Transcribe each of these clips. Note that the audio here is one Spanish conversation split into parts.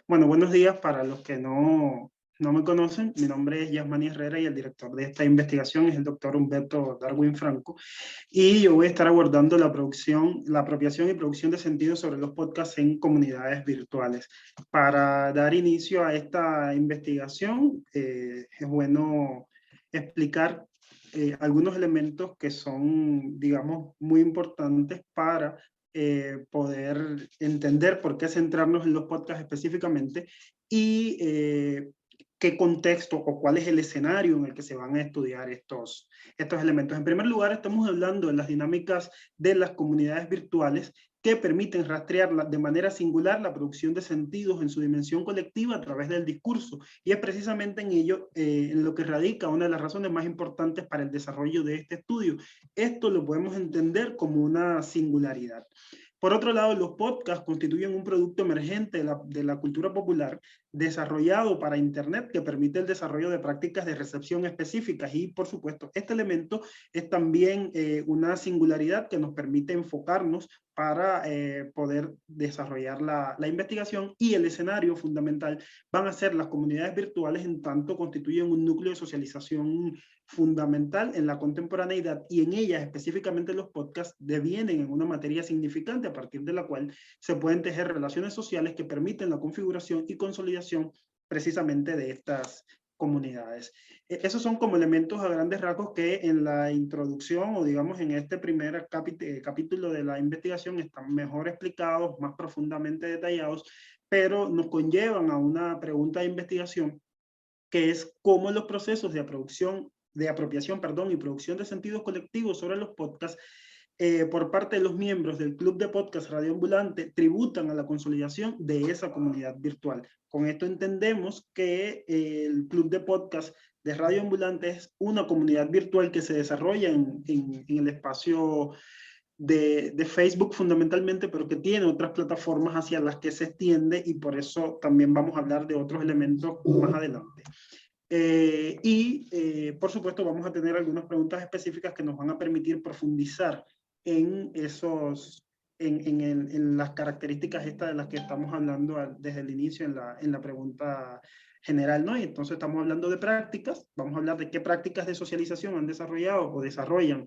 Bueno, buenos días para los que no me conocen. Mi nombre es Yasmani Herrera y el director de esta investigación es el doctor Humberto Darwin Franco. Y yo voy a estar abordando la apropiación y producción de sentido sobre los podcasts en comunidades virtuales. Para dar inicio a esta investigación, es bueno explicar algunos elementos que son, digamos, muy importantes para poder entender por qué centrarnos en los podcasts específicamente y qué contexto o cuál es el escenario en el que se van a estudiar estos elementos. En primer lugar, estamos hablando de las dinámicas de las comunidades virtuales que permiten rastrear de manera singular la producción de sentidos en su dimensión colectiva a través del discurso. Y es precisamente en ello en lo que radica una de las razones más importantes para el desarrollo de este estudio. Esto lo podemos entender como una singularidad. Por otro lado, los podcasts constituyen un producto emergente de la cultura popular desarrollado para Internet que permite el desarrollo de prácticas de recepción específicas y, por supuesto, este elemento es también una singularidad que nos permite enfocarnos para poder desarrollar la investigación, y el escenario fundamental van a ser las comunidades virtuales, en tanto constituyen un núcleo de socialización fundamental en la contemporaneidad, y en ellas específicamente los podcasts devienen en una materia significante a partir de la cual se pueden tejer relaciones sociales que permiten la configuración y consolidación precisamente de estas comunidades. Esos son como elementos a grandes rasgos que en la introducción o digamos en este primer capítulo de la investigación están mejor explicados, más profundamente detallados, pero nos conllevan a una pregunta de investigación que es cómo los procesos de apropiación, y producción de sentidos colectivos sobre los podcasts por parte de los miembros del Club de Podcast Radio Ambulante tributan a la consolidación de esa comunidad virtual. Con esto entendemos que el Club de Podcast de Radio Ambulante es una comunidad virtual que se desarrolla en el espacio de Facebook fundamentalmente, pero que tiene otras plataformas hacia las que se extiende, y por eso también vamos a hablar de otros elementos más adelante. Por supuesto, vamos a tener algunas preguntas específicas que nos van a permitir profundizar en en las características estas de las que estamos hablando desde el inicio en la pregunta general, ¿no? Y entonces estamos hablando de prácticas, vamos a hablar de qué prácticas de socialización han desarrollado o desarrollan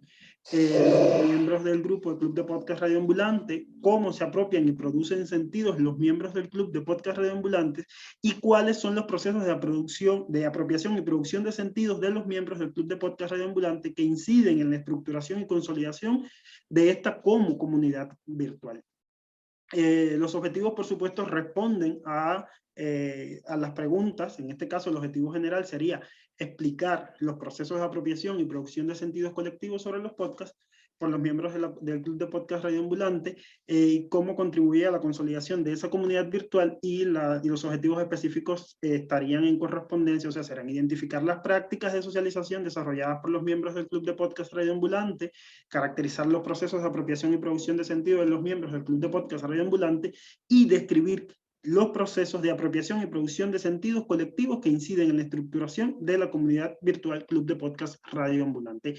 los miembros del grupo del Club de Podcast Radio Ambulante, cómo se apropian y producen sentidos los miembros del Club de Podcast Radio Ambulante, y cuáles son los procesos de apropiación y producción de sentidos de los miembros del Club de Podcast Radio Ambulante que inciden en la estructuración y consolidación de esta como comunidad virtual. Los objetivos, por supuesto, responden a las preguntas. En este caso, el objetivo general sería explicar los procesos de apropiación y producción de sentidos colectivos sobre los podcasts por los miembros del Club de Podcast Radio Ambulante, y cómo contribuye a la consolidación de esa comunidad virtual, y los objetivos específicos estarían en correspondencia, o sea, serán identificar las prácticas de socialización desarrolladas por los miembros del Club de Podcast Radio Ambulante, caracterizar los procesos de apropiación y producción de sentido de los miembros del Club de Podcast Radio Ambulante y describir los procesos de apropiación y producción de sentidos colectivos que inciden en la estructuración de la comunidad virtual Club de Podcast Radio Ambulante.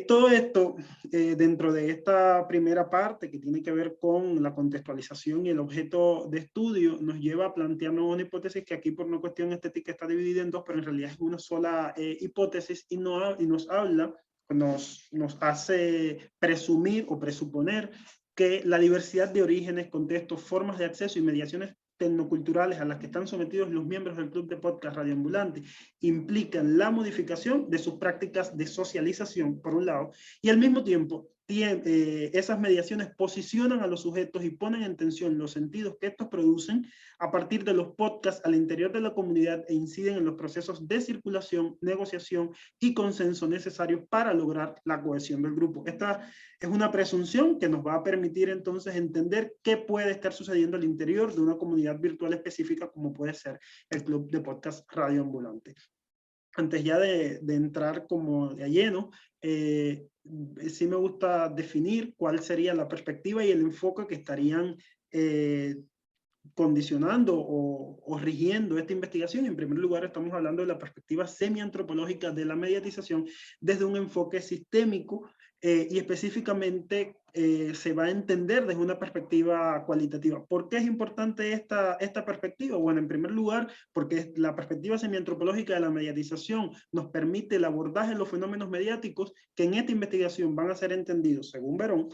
Todo esto dentro de esta primera parte que tiene que ver con la contextualización y el objeto de estudio nos lleva a plantearnos una hipótesis que aquí por una cuestión estética está dividida en dos, pero en realidad es una sola hipótesis, y nos habla, nos hace presumir o presuponer que la diversidad de orígenes, contextos, formas de acceso y mediaciones tecnoculturales a las que están sometidos los miembros del Club de Podcast Radio Ambulante implican la modificación de sus prácticas de socialización, por un lado, y al mismo tiempo esas mediaciones posicionan a los sujetos y ponen en tensión los sentidos que estos producen a partir de los podcasts al interior de la comunidad, e inciden en los procesos de circulación, negociación y consenso necesarios para lograr la cohesión del grupo. Esta es una presunción que nos va a permitir entonces entender qué puede estar sucediendo al interior de una comunidad virtual específica como puede ser el Club de Podcast Radio Ambulante. Antes ya de entrar como de lleno, sí me gusta definir cuál sería la perspectiva y el enfoque que estarían condicionando o rigiendo esta investigación. En primer lugar, estamos hablando de la perspectiva semiantropológica de la mediatización desde un enfoque sistémico y específicamente se va a entender desde una perspectiva cualitativa. ¿Por qué es importante esta perspectiva? Bueno, en primer lugar, porque la perspectiva semiantropológica de la mediatización nos permite el abordaje de los fenómenos mediáticos que en esta investigación van a ser entendidos, según Verón,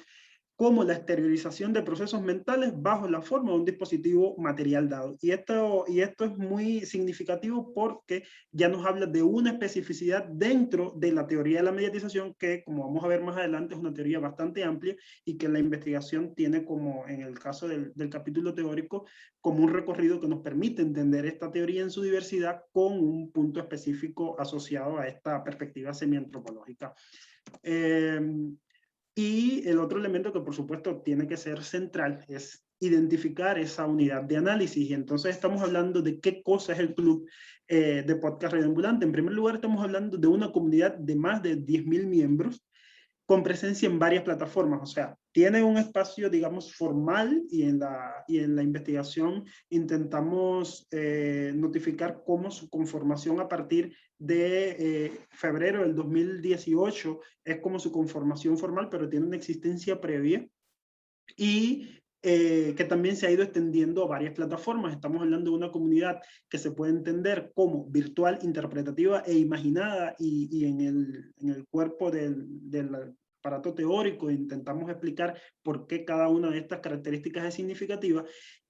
como la exteriorización de procesos mentales bajo la forma de un dispositivo material dado. Y esto es muy significativo porque ya nos habla de una especificidad dentro de la teoría de la mediatización que, como vamos a ver más adelante, es una teoría bastante amplia y que la investigación tiene como, en el caso del capítulo teórico, como un recorrido que nos permite entender esta teoría en su diversidad con un punto específico asociado a esta perspectiva semiantropológica. Y el otro elemento que por supuesto tiene que ser central es identificar esa unidad de análisis. Y entonces estamos hablando de qué cosa es el club de podcast radioambulante. En primer lugar, estamos hablando de una comunidad de más de 10.000 miembros con presencia en varias plataformas, o sea, tiene un espacio, digamos, formal y en la investigación intentamos notificar cómo su conformación a partir de febrero del 2018 es como su conformación formal, pero tiene una existencia previa y que también se ha ido extendiendo a varias plataformas. Estamos hablando de una comunidad que se puede entender como virtual, interpretativa e imaginada y en el cuerpo del aparato teórico intentamos explicar por qué cada una de estas características es significativa.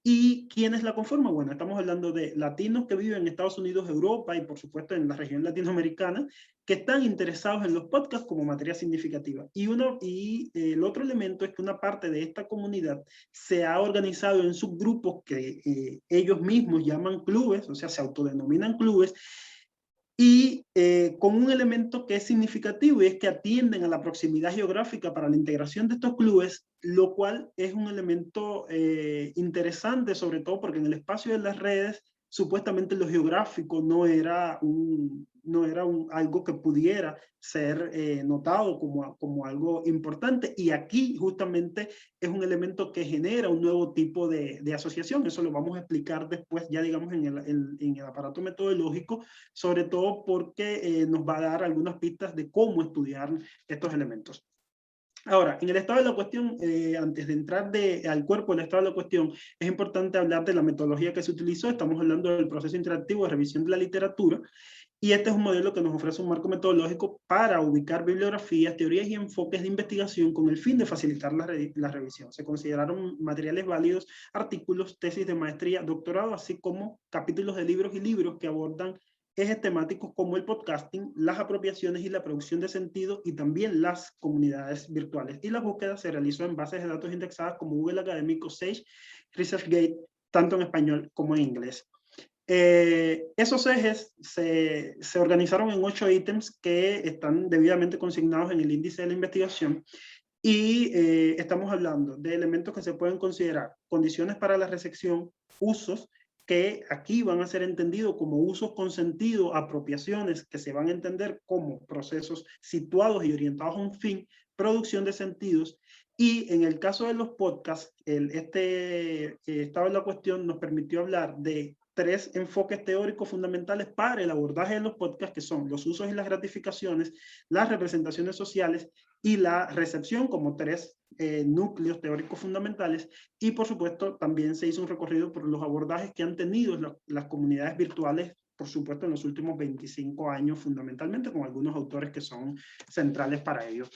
¿Y quiénes la conforman? Bueno, estamos hablando de latinos que viven en Estados Unidos, Europa y por supuesto en la región latinoamericana, que están interesados en los podcasts como materia significativa. Y el otro elemento es que una parte de esta comunidad se ha organizado en subgrupos que ellos mismos llaman clubes, o sea, se autodenominan clubes, y con un elemento que es significativo y es que atienden a la proximidad geográfica para la integración de estos clubes, lo cual es un elemento interesante, sobre todo porque en el espacio de las redes supuestamente lo geográfico no era algo que pudiera ser notado como algo importante, y aquí justamente es un elemento que genera un nuevo tipo de asociación. Eso lo vamos a explicar después ya digamos en el aparato metodológico, sobre todo porque nos va a dar algunas pistas de cómo estudiar estos elementos. Ahora, en el estado de la cuestión, antes de entrar al cuerpo del estado de la cuestión, es importante hablar de la metodología que se utilizó. Estamos hablando del proceso interactivo de revisión de la literatura, y este es un modelo que nos ofrece un marco metodológico para ubicar bibliografías, teorías y enfoques de investigación con el fin de facilitar la revisión. Se consideraron materiales válidos, artículos, tesis de maestría, doctorado, así como capítulos de libros y libros que abordan ejes temáticos como el podcasting, las apropiaciones y la producción de sentido, y también las comunidades virtuales. Y la búsqueda se realizó en bases de datos indexadas como Google Académico, Sage, ResearchGate, tanto en español como en inglés. Esos ejes se organizaron en 8 ítems que están debidamente consignados en el índice de la investigación, y estamos hablando de elementos que se pueden considerar condiciones para la recepción, usos que aquí van a ser entendidos como usos con sentido, apropiaciones que se van a entender como procesos situados y orientados a un fin, producción de sentidos. Y en el caso de los podcasts, este estado de la cuestión nos permitió hablar de 3 enfoques teóricos fundamentales para el abordaje de los podcasts, que son los usos y las gratificaciones, las representaciones sociales y la recepción, como 3 núcleos teóricos fundamentales. Y por supuesto también se hizo un recorrido por los abordajes que han tenido las comunidades virtuales, por supuesto en los últimos 25 años fundamentalmente, con algunos autores que son centrales para ello.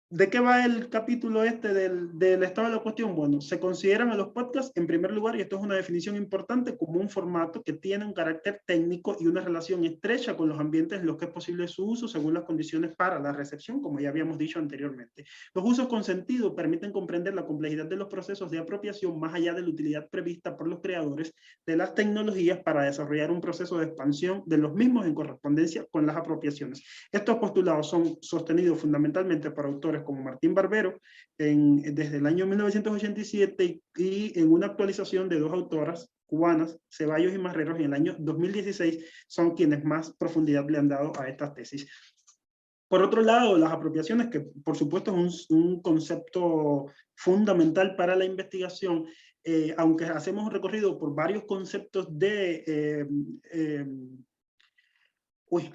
¿De qué va el capítulo del estado de la cuestión? Bueno, se consideran a los podcasts, en primer lugar, y esto es una definición importante, como un formato que tiene un carácter técnico y una relación estrecha con los ambientes en los que es posible su uso según las condiciones para la recepción, como ya habíamos dicho anteriormente. Los usos con sentido permiten comprender la complejidad de los procesos de apropiación más allá de la utilidad prevista por los creadores de las tecnologías para desarrollar un proceso de expansión de los mismos en correspondencia con las apropiaciones. Estos postulados son sostenidos fundamentalmente por autores como Martín Barbero desde el año 1987 y en una actualización de 2 autoras cubanas, Ceballos y Marreros, en el año 2016, son quienes más profundidad le han dado a estas tesis. Por otro lado, las apropiaciones, que por supuesto es un concepto fundamental para la investigación, aunque hacemos un recorrido por varios conceptos de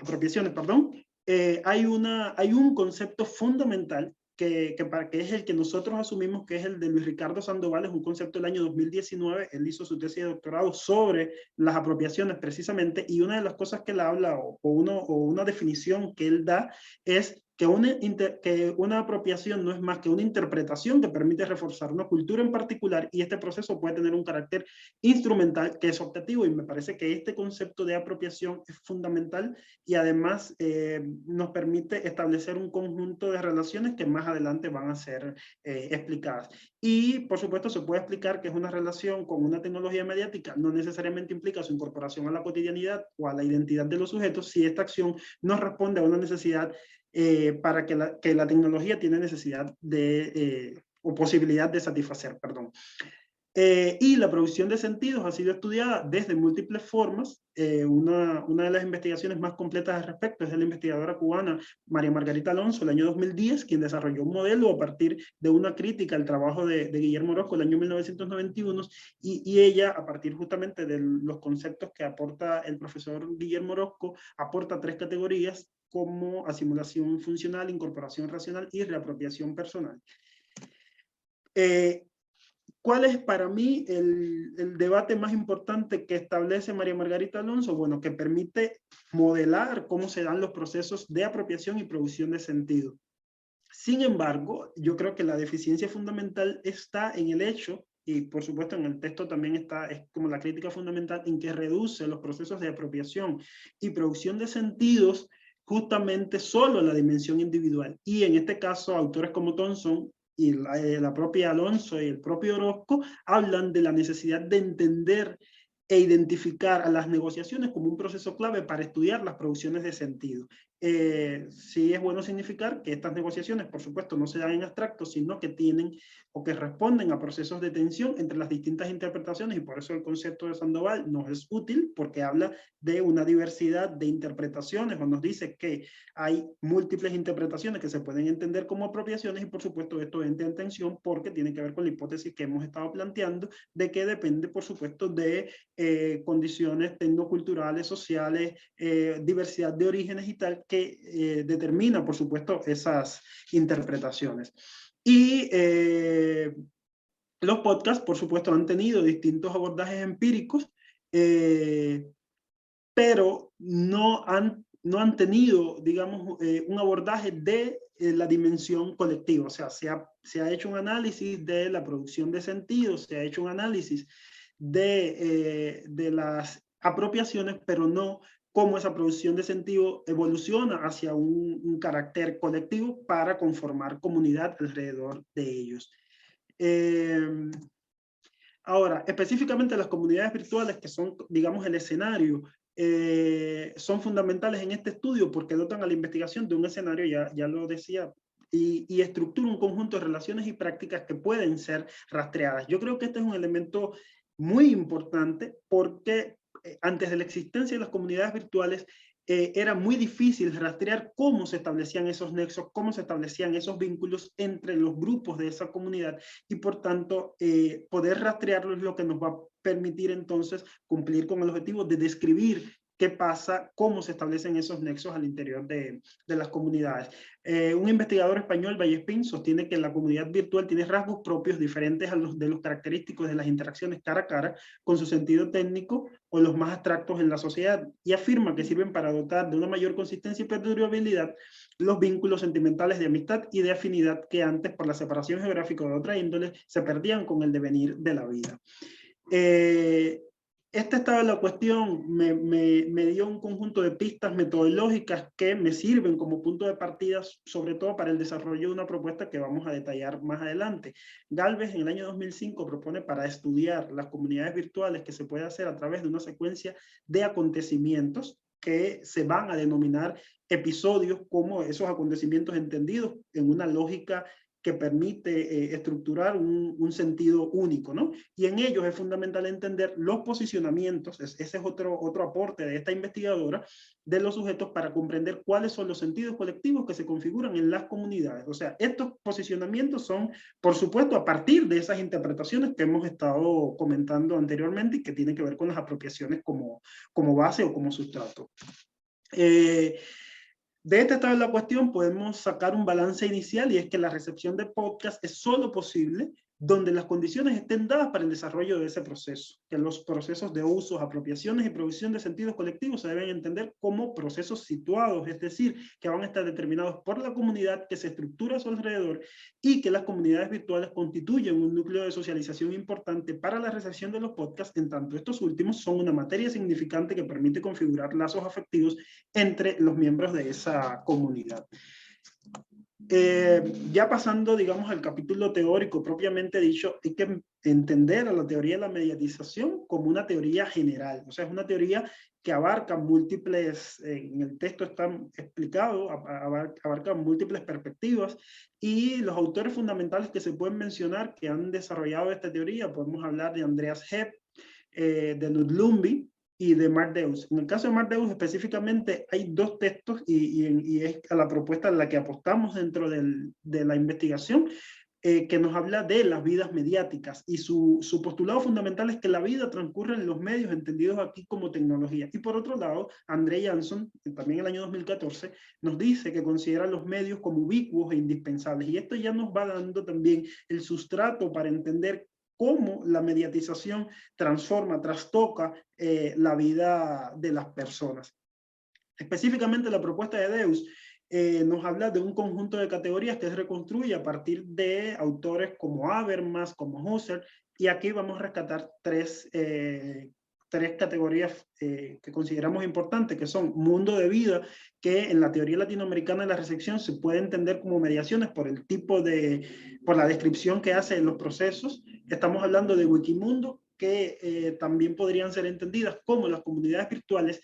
apropiaciones, perdón, hay un concepto fundamental que es el que nosotros asumimos, que es el de Luis Ricardo Sandoval, es un concepto del año 2019, él hizo su tesis de doctorado sobre las apropiaciones precisamente, y una de las cosas que él habla, o una definición que él da, es que una apropiación no es más que una interpretación que permite reforzar una cultura en particular, y este proceso puede tener un carácter instrumental que es optativo, y me parece que este concepto de apropiación es fundamental, y además nos permite establecer un conjunto de relaciones que más adelante van a ser explicadas. Y por supuesto se puede explicar que es una relación con una tecnología mediática, no necesariamente implica su incorporación a la cotidianidad o a la identidad de los sujetos, si esta acción no responde a una necesidad para que la tecnología tiene necesidad de, o posibilidad de satisfacer, perdón. Y la producción de sentidos ha sido estudiada desde múltiples formas. Una de las investigaciones más completas al respecto es de la investigadora cubana María Margarita Alonso, el año 2010, quien desarrolló un modelo a partir de una crítica al trabajo de Guillermo Orozco el año 1991, y ella, a partir justamente de los conceptos que aporta el profesor Guillermo Orozco, aporta 3 categorías como asimulación funcional, incorporación racional y reapropiación personal. ¿Cuál es para mí el debate más importante que establece María Margarita Alonso? Bueno, que permite modelar cómo se dan los procesos de apropiación y producción de sentido. Sin embargo, yo creo que la deficiencia fundamental está en el hecho, y por supuesto en el texto también está, es como la crítica fundamental, en que reduce los procesos de apropiación y producción de sentidos justamente solo a la dimensión individual. Y en este caso, autores como Thompson y la propia Alonso y el propio Orozco hablan de la necesidad de entender e identificar a las negociaciones como un proceso clave para estudiar las producciones de sentido. Sí es bueno significar que estas negociaciones, por supuesto, no se dan en abstracto, sino que tienen o que responden a procesos de tensión entre las distintas interpretaciones, y por eso el concepto de Sandoval nos es útil, porque habla de una diversidad de interpretaciones, o nos dice que hay múltiples interpretaciones que se pueden entender como apropiaciones, y por supuesto esto entra en tensión porque tiene que ver con la hipótesis que hemos estado planteando, de que depende, por supuesto, de condiciones tecnoculturales, sociales, diversidad de orígenes y tal, que determina, por supuesto, esas interpretaciones. Y los podcasts, por supuesto, han tenido distintos abordajes empíricos, pero no han tenido, digamos, un abordaje de la dimensión colectiva. O sea, se ha hecho un análisis de la producción de sentidos, se ha hecho un análisis de las apropiaciones, pero no cómo esa producción de sentido evoluciona hacia un carácter colectivo para conformar comunidad alrededor de ellos. Ahora, específicamente las comunidades virtuales, que son, digamos, el escenario, son fundamentales en este estudio porque dotan a la investigación de un escenario, ya lo decía, y estructura un conjunto de relaciones y prácticas que pueden ser rastreadas. Yo creo que este es un elemento muy importante porque antes de la existencia de las comunidades virtuales, era muy difícil rastrear cómo se establecían esos nexos, cómo se establecían esos vínculos entre los grupos de esa comunidad, y por tanto poder rastrearlo es lo que nos va a permitir entonces cumplir con el objetivo de describir qué pasa, cómo se establecen esos nexos al interior de las comunidades. Un investigador español, Vallespín, sostiene que la comunidad virtual tiene rasgos propios diferentes a los de los característicos de las interacciones cara a cara con su sentido técnico o los más abstractos en la sociedad, y afirma que sirven para dotar de una mayor consistencia y perdurabilidad los vínculos sentimentales de amistad y de afinidad que antes, por la separación geográfica de otra índole, se perdían con el devenir de la vida. Esta estaba la cuestión, me dio un conjunto de pistas metodológicas que me sirven como punto de partida, sobre todo para el desarrollo de una propuesta que vamos a detallar más adelante. Galvez en el año 2005 propone para estudiar las comunidades virtuales que se puede hacer a través de una secuencia de acontecimientos que se van a denominar episodios, como esos acontecimientos entendidos en una lógica que permite estructurar un sentido único, ¿no? Y en ellos es fundamental entender los posicionamientos, ese es otro aporte de esta investigadora, de los sujetos para comprender cuáles son los sentidos colectivos que se configuran en las comunidades. O sea, estos posicionamientos son, por supuesto, a partir de esas interpretaciones que hemos estado comentando anteriormente y que tienen que ver con las apropiaciones como base o como sustrato. De este estado de la cuestión podemos sacar un balance inicial, y es que la recepción de podcast es solo posible donde las condiciones estén dadas para el desarrollo de ese proceso, que los procesos de usos, apropiaciones y producción de sentidos colectivos se deben entender como procesos situados, es decir, que van a estar determinados por la comunidad que se estructura a su alrededor, y que las comunidades virtuales constituyen un núcleo de socialización importante para la recepción de los podcasts, en tanto estos últimos son una materia significante que permite configurar lazos afectivos entre los miembros de esa comunidad. Ya pasando, digamos, al capítulo teórico propiamente dicho, hay que entender a la teoría de la mediatización como una teoría general. O sea, es una teoría que abarca múltiples, en el texto está explicado, abarca múltiples perspectivas, y los autores fundamentales que se pueden mencionar que han desarrollado esta teoría, podemos hablar de Andreas Hebb, de Knut Lumbye y de Mark Deus. En el caso de Mark Deus específicamente hay dos textos, y es a la propuesta en la que apostamos dentro de la investigación, que nos habla de las vidas mediáticas, y su postulado fundamental es que la vida transcurre en los medios entendidos aquí como tecnología. Y por otro lado, André Jansson, también en el año 2014, nos dice que considera los medios como ubicuos e indispensables, y esto ya nos va dando también el sustrato para entender cómo la mediatización transforma, trastoca la vida de las personas. Específicamente la propuesta de Deus nos habla de un conjunto de categorías que se reconstruye a partir de autores como Habermas, como Husserl, y aquí vamos a rescatar tres categorías que consideramos importantes, que son mundo de vida, que en la teoría latinoamericana de la recepción se puede entender como mediaciones por el tipo por la descripción que hace en los procesos. Estamos hablando de Wikimundo, que también podrían ser entendidas como las comunidades virtuales.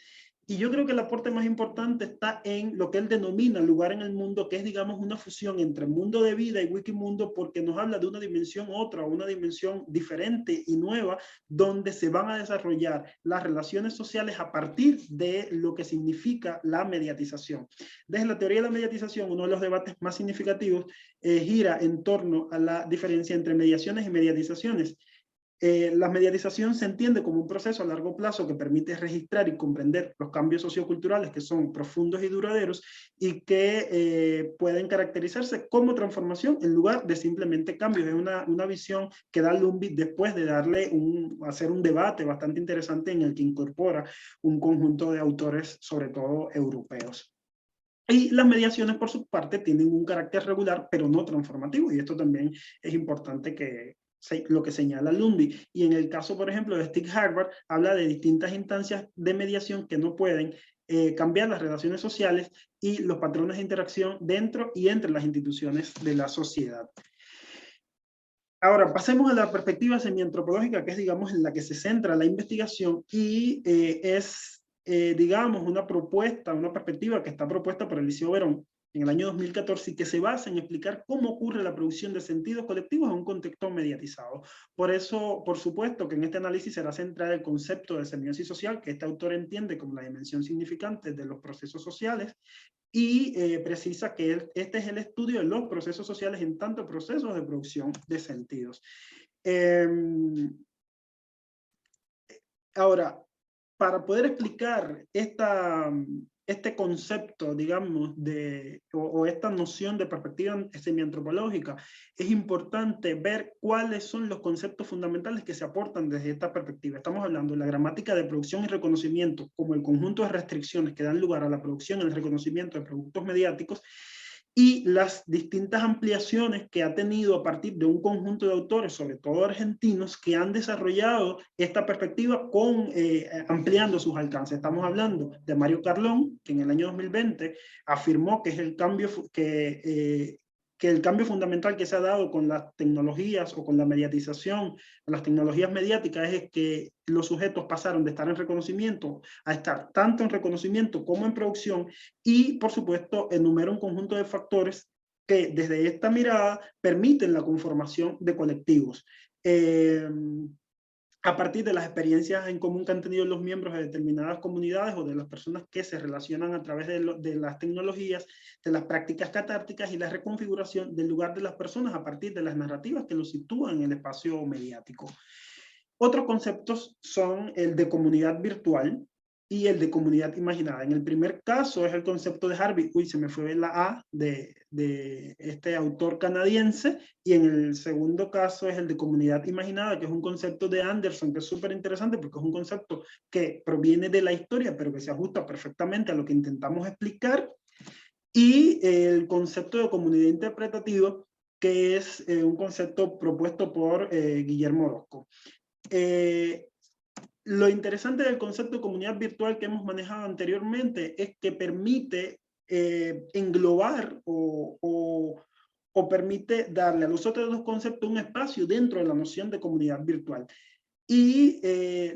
Y yo creo que el aporte más importante está en lo que él denomina lugar en el mundo, que es, digamos, una fusión entre mundo de vida y Wikimundo, porque nos habla de una dimensión otra, una dimensión diferente y nueva, donde se van a desarrollar las relaciones sociales a partir de lo que significa la mediatización. Desde la teoría de la mediatización, uno de los debates más significativos gira en torno a la diferencia entre mediaciones y mediatizaciones. La mediatización se entiende como un proceso a largo plazo que permite registrar y comprender los cambios socioculturales que son profundos y duraderos, y que pueden caracterizarse como transformación en lugar de simplemente cambios. Es una visión que da Lumbye después de hacer un debate bastante interesante en el que incorpora un conjunto de autores, sobre todo europeos. Y las mediaciones, por su parte, tienen un carácter regular, pero no transformativo, y esto también es importante lo que señala Lumbye. Y en el caso, por ejemplo, de Stig Harvard, habla de distintas instancias de mediación que no pueden cambiar las relaciones sociales y los patrones de interacción dentro y entre las instituciones de la sociedad. Ahora, pasemos a la perspectiva semiantropológica, que es, digamos, en la que se centra la investigación, y digamos, una perspectiva que está propuesta por Eliseo Verón en el año 2014, y que se basa en explicar cómo ocurre la producción de sentidos colectivos en un contexto mediatizado. Por eso, por supuesto, que en este análisis será central el concepto de semiosis social, que este autor entiende como la dimensión significante de los procesos sociales, y precisa que este es el estudio de los procesos sociales en tanto procesos de producción de sentidos. Ahora, para poder explicar este concepto, digamos, o esta noción de perspectiva semiantropológica, es importante ver cuáles son los conceptos fundamentales que se aportan desde esta perspectiva. Estamos hablando de la gramática de producción y reconocimiento como el conjunto de restricciones que dan lugar a la producción y el reconocimiento de productos mediáticos, y las distintas ampliaciones que ha tenido a partir de un conjunto de autores, sobre todo argentinos, que han desarrollado esta perspectiva ampliando sus alcances. Estamos hablando de Mario Carlón, que en el año 2020 afirmó que es el cambio que el cambio fundamental que se ha dado con las tecnologías o con la mediatización, con las tecnologías mediáticas, es que los sujetos pasaron de estar en reconocimiento a estar tanto en reconocimiento como en producción, y por supuesto enumera un conjunto de factores que desde esta mirada permiten la conformación de colectivos. A partir de las experiencias en común que han tenido los miembros de determinadas comunidades o de las personas que se relacionan a través de las tecnologías, de las prácticas catárticas y la reconfiguración del lugar de las personas a partir de las narrativas que los sitúan en el espacio mediático. Otros conceptos son el de comunidad virtual, y el de comunidad imaginada. En el primer caso es el concepto de Harvey, se me fue la A de este autor canadiense, y en el segundo caso es el de comunidad imaginada, que es un concepto de Anderson, que es súper interesante porque es un concepto que proviene de la historia, pero que se ajusta perfectamente a lo que intentamos explicar, y el concepto de comunidad interpretativa, que es un concepto propuesto por Guillermo Orozco. Lo interesante del concepto de comunidad virtual que hemos manejado anteriormente es que permite englobar o permite darle a los otros dos conceptos un espacio dentro de la noción de comunidad virtual. Y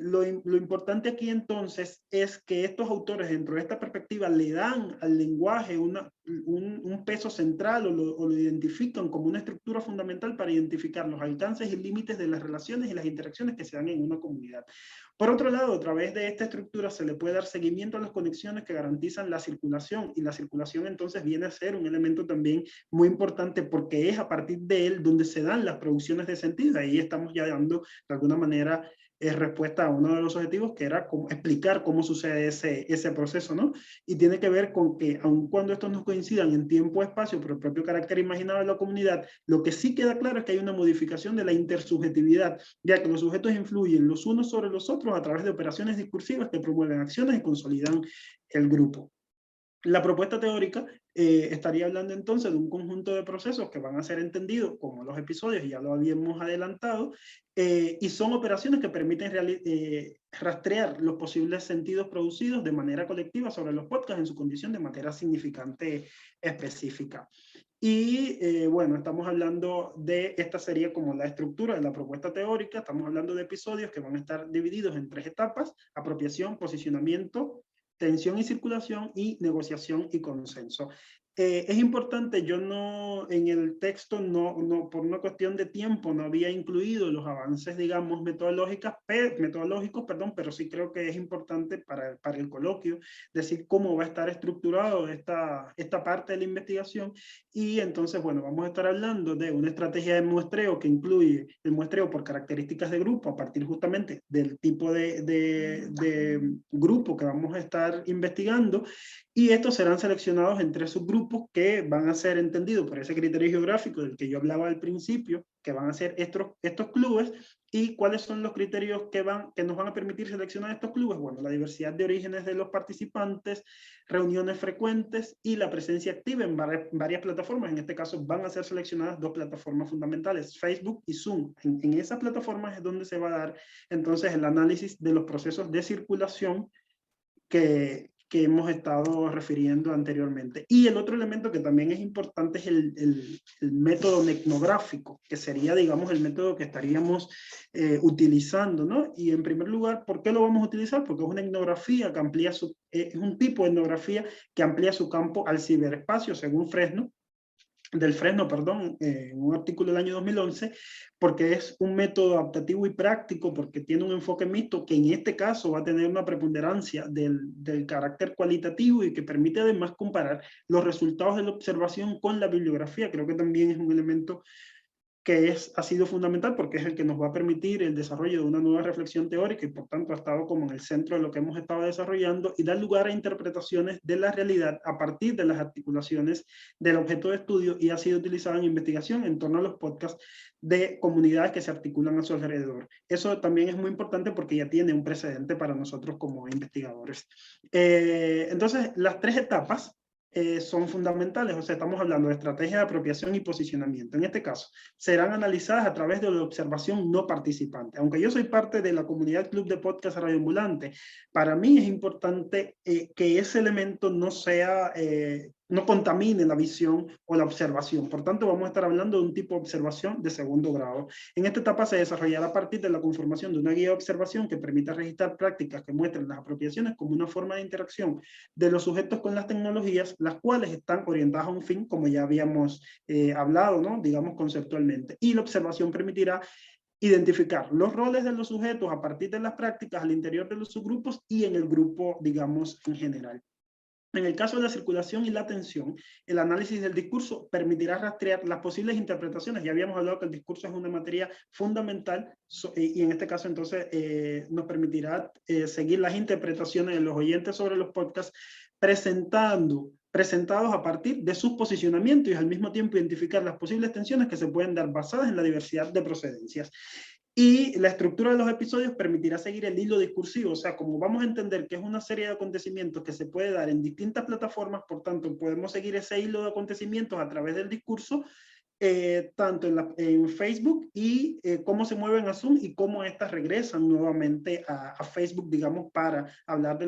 lo importante aquí entonces es que estos autores dentro de esta perspectiva le dan al lenguaje un peso central o lo identifican como una estructura fundamental para identificar los alcances y límites de las relaciones y las interacciones que se dan en una comunidad. Por otro lado, a través de esta estructura se le puede dar seguimiento a las conexiones que garantizan la circulación, y la circulación entonces viene a ser un elemento también muy importante porque es a partir de él donde se dan las producciones de sentido. Ahí estamos ya dando de alguna manera respuesta a uno de los objetivos, que era explicar cómo sucede ese proceso, ¿no? Y tiene que ver con que, aun cuando estos no coincidan en tiempo o espacio por el propio carácter imaginado de la comunidad, lo que sí queda claro es que hay una modificación de la intersubjetividad, ya que los sujetos influyen los unos sobre los otros a través de operaciones discursivas que promueven acciones y consolidan el grupo. La propuesta teórica estaría hablando entonces de un conjunto de procesos que van a ser entendidos como los episodios, ya lo habíamos adelantado, y son operaciones que permiten rastrear los posibles sentidos producidos de manera colectiva sobre los podcasts en su condición de manera significante específica. Y bueno, estamos hablando de, esta sería como la estructura de la propuesta teórica. Estamos hablando de episodios que van a estar divididos en 3 etapas: apropiación, posicionamiento, tensión y circulación, y negociación y consenso. Es importante, yo no, en el texto, por una cuestión de tiempo, no había incluido los avances, digamos, metodológicos, pero sí creo que es importante para el coloquio decir cómo va a estar estructurado esta parte de la investigación. Y entonces, bueno, vamos a estar hablando de una estrategia de muestreo que incluye el muestreo por características de grupo, a partir justamente del tipo de grupo que vamos a estar investigando, y estos serán seleccionados en 3 subgrupos que van a ser entendidos por ese criterio geográfico del que yo hablaba al principio, que van a ser estos clubes. ¿Y cuáles son los criterios que nos van a permitir seleccionar estos clubes? Bueno, la diversidad de orígenes de los participantes, reuniones frecuentes y la presencia activa en varias plataformas. En este caso van a ser seleccionadas 2 plataformas fundamentales, Facebook y Zoom. En esas plataformas es donde se va a dar entonces el análisis de los procesos de circulación que hemos estado refiriendo anteriormente. Y el otro elemento que también es importante es el método etnográfico, que sería, digamos, el método que estaríamos utilizando, ¿no? Y en primer lugar, ¿por qué lo vamos a utilizar? Porque es una etnografía que amplía es un tipo de etnografía que amplía su campo al ciberespacio, según Fresno, en un artículo del año 2011, porque es un método adaptativo y práctico, porque tiene un enfoque mixto que en este caso va a tener una preponderancia del carácter cualitativo y que permite además comparar los resultados de la observación con la bibliografía. Creo que también es un elemento que ha sido fundamental porque es el que nos va a permitir el desarrollo de una nueva reflexión teórica, y por tanto ha estado como en el centro de lo que hemos estado desarrollando, y da lugar a interpretaciones de la realidad a partir de las articulaciones del objeto de estudio, y ha sido utilizado en investigación en torno a los podcasts de comunidades que se articulan a su alrededor. Eso también es muy importante porque ya tiene un precedente para nosotros como investigadores. Entonces, las 3 etapas son fundamentales. O sea, estamos hablando de estrategia de apropiación y posicionamiento. En este caso, serán analizadas a través de la observación no participante. Aunque yo soy parte de la comunidad Club de Podcast Radioambulante, para mí es importante que ese elemento no contamine la visión o la observación. Por tanto, vamos a estar hablando de un tipo de observación de segundo grado. En esta etapa se desarrollará a partir de la conformación de una guía de observación que permita registrar prácticas que muestren las apropiaciones como una forma de interacción de los sujetos con las tecnologías, las cuales están orientadas a un fin, como ya habíamos hablado, ¿no? Digamos conceptualmente. Y la observación permitirá identificar los roles de los sujetos a partir de las prácticas al interior de los subgrupos y en el grupo, digamos, en general. En el caso de la circulación y la atención, el análisis del discurso permitirá rastrear las posibles interpretaciones. Ya habíamos hablado que el discurso es una materia fundamental y en este caso entonces nos permitirá seguir las interpretaciones de los oyentes sobre los podcasts presentados a partir de sus posicionamientos y al mismo tiempo identificar las posibles tensiones que se pueden dar basadas en la diversidad de procedencias. Y la estructura de los episodios permitirá seguir el hilo discursivo, o sea, como vamos a entender que es una serie de acontecimientos que se puede dar en distintas plataformas, por tanto, podemos seguir ese hilo de acontecimientos a través del discurso, tanto en Facebook y cómo se mueven a Zoom y cómo estas regresan nuevamente a Facebook, digamos, para hablar de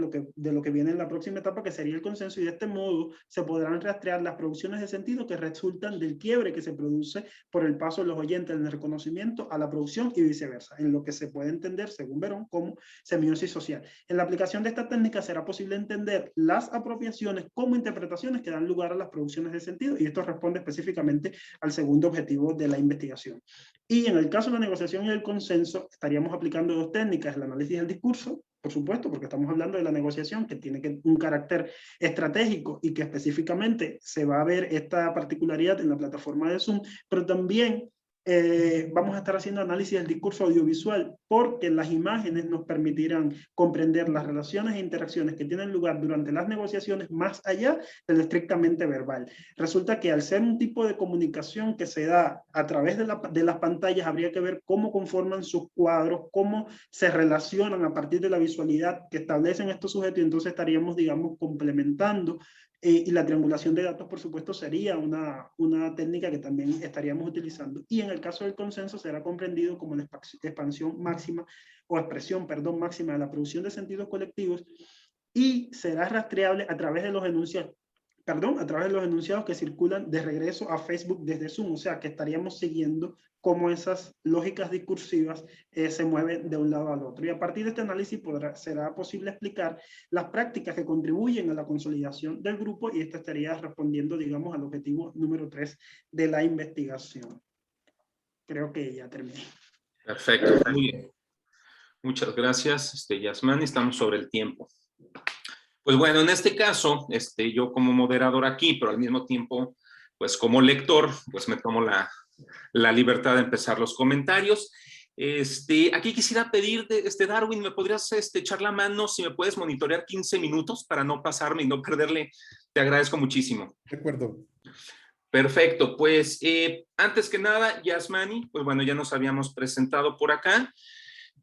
lo que viene en la próxima etapa, que sería el consenso, y de este modo se podrán rastrear las producciones de sentido que resultan del quiebre que se produce por el paso de los oyentes del reconocimiento a la producción y viceversa, en lo que se puede entender, según Verón, como semiosis social. En la aplicación de esta técnica será posible entender las apropiaciones como interpretaciones que dan lugar a las producciones de sentido, y esto responde específicamente al segundo objetivo de la investigación. Y en el caso de la negociación y el consenso, estaríamos aplicando dos técnicas: el análisis del discurso, por supuesto, porque estamos hablando de la negociación, que tiene un carácter estratégico y que específicamente se va a ver esta particularidad en la plataforma de Zoom, pero también vamos a estar haciendo análisis del discurso audiovisual, porque las imágenes nos permitirán comprender las relaciones e interacciones que tienen lugar durante las negociaciones más allá del estrictamente verbal. Resulta que al ser un tipo de comunicación que se da a través de las pantallas, habría que ver cómo conforman sus cuadros, cómo se relacionan a partir de la visualidad que establecen estos sujetos, y entonces estaríamos, digamos, complementando. Y la triangulación de datos, por supuesto, sería una técnica que también estaríamos utilizando. Y en el caso del consenso será comprendido como la expansión máxima, o expresión, perdón, máxima de la producción de sentidos colectivos, y será rastreable a través de los enunciados, que circulan de regreso a Facebook desde Zoom. O sea, que estaríamos siguiendo cómo esas lógicas discursivas se mueven de un lado al otro. Y a partir de este análisis será posible explicar las prácticas que contribuyen a la consolidación del grupo, y esto estaría respondiendo, digamos, al objetivo número 3 de la investigación. Creo que ya terminé. Perfecto, muy bien. Muchas gracias, Yasmani. Estamos sobre el tiempo. Pues bueno, en este caso, yo como moderador aquí, pero al mismo tiempo, pues como lector, pues me tomo la libertad de empezar los comentarios. Aquí quisiera pedirte, Darwin, ¿me podrías echar la mano si me puedes monitorear 15 minutos para no pasarme y no perderle? Te agradezco muchísimo. De acuerdo. Perfecto, pues antes que nada, Yasmani, pues bueno, ya nos habíamos presentado por acá.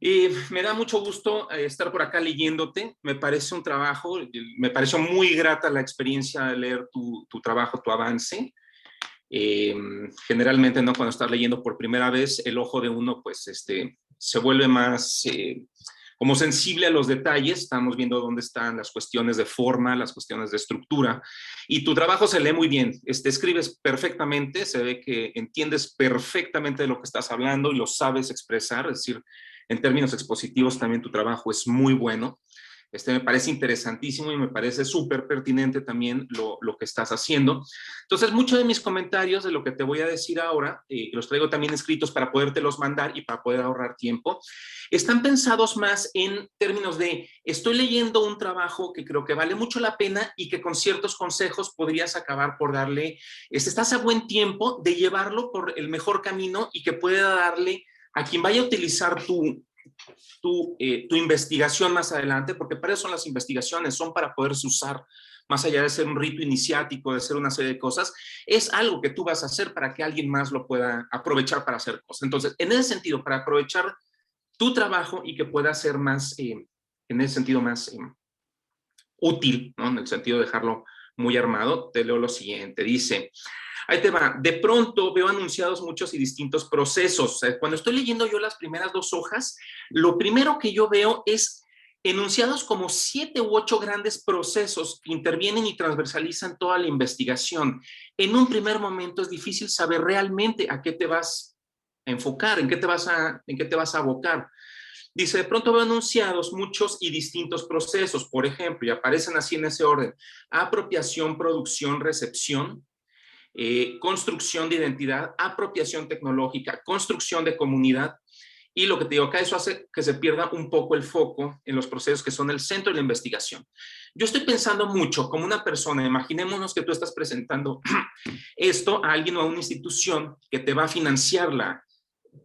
Me da mucho gusto estar por acá leyéndote. Me parece un trabajo, me pareció muy grata la experiencia de leer tu trabajo, tu avance. Generalmente, ¿no? Cuando estás leyendo por primera vez, el ojo de uno pues se vuelve más como sensible a los detalles. Estamos viendo dónde están las cuestiones de forma, las cuestiones de estructura, y tu trabajo se lee muy bien. Escribes perfectamente, se ve que entiendes perfectamente de lo que estás hablando y lo sabes expresar, es decir, en términos expositivos también tu trabajo es muy bueno. Me parece interesantísimo y me parece súper pertinente también lo que estás haciendo. Entonces, muchos de mis comentarios de lo que te voy a decir ahora, los traigo también escritos para podértelos mandar y para poder ahorrar tiempo, están pensados más en términos de: estoy leyendo un trabajo que creo que vale mucho la pena y que con ciertos consejos podrías acabar por darle, estás a buen tiempo de llevarlo por el mejor camino y que pueda darle a quien vaya a utilizar tu investigación más adelante, porque para eso son las investigaciones, son para poderse usar, más allá de ser un rito iniciático, de ser una serie de cosas, es algo que tú vas a hacer para que alguien más lo pueda aprovechar para hacer cosas. Entonces, en ese sentido, para aprovechar tu trabajo y que pueda ser más, en ese sentido, más útil, ¿no? En el sentido de dejarlo muy armado, te leo lo siguiente. Dice: ahí te va. De pronto veo anunciados muchos y distintos procesos. Cuando estoy leyendo yo las primeras 2 hojas, lo primero que yo veo es enunciados como 7 u 8 grandes procesos que intervienen y transversalizan toda la investigación. En un primer momento es difícil saber realmente a qué te vas a enfocar, en qué te vas a abocar. Dice: de pronto veo anunciados muchos y distintos procesos, por ejemplo, y aparecen así en ese orden: apropiación, producción, recepción, construcción de identidad, apropiación tecnológica, construcción de comunidad Y lo que te digo acá, eso hace que se pierda un poco el foco en los procesos que son el centro de la investigación. Yo estoy pensando mucho como una persona, imaginémonos que tú estás presentando esto a alguien o a una institución que te va a financiar la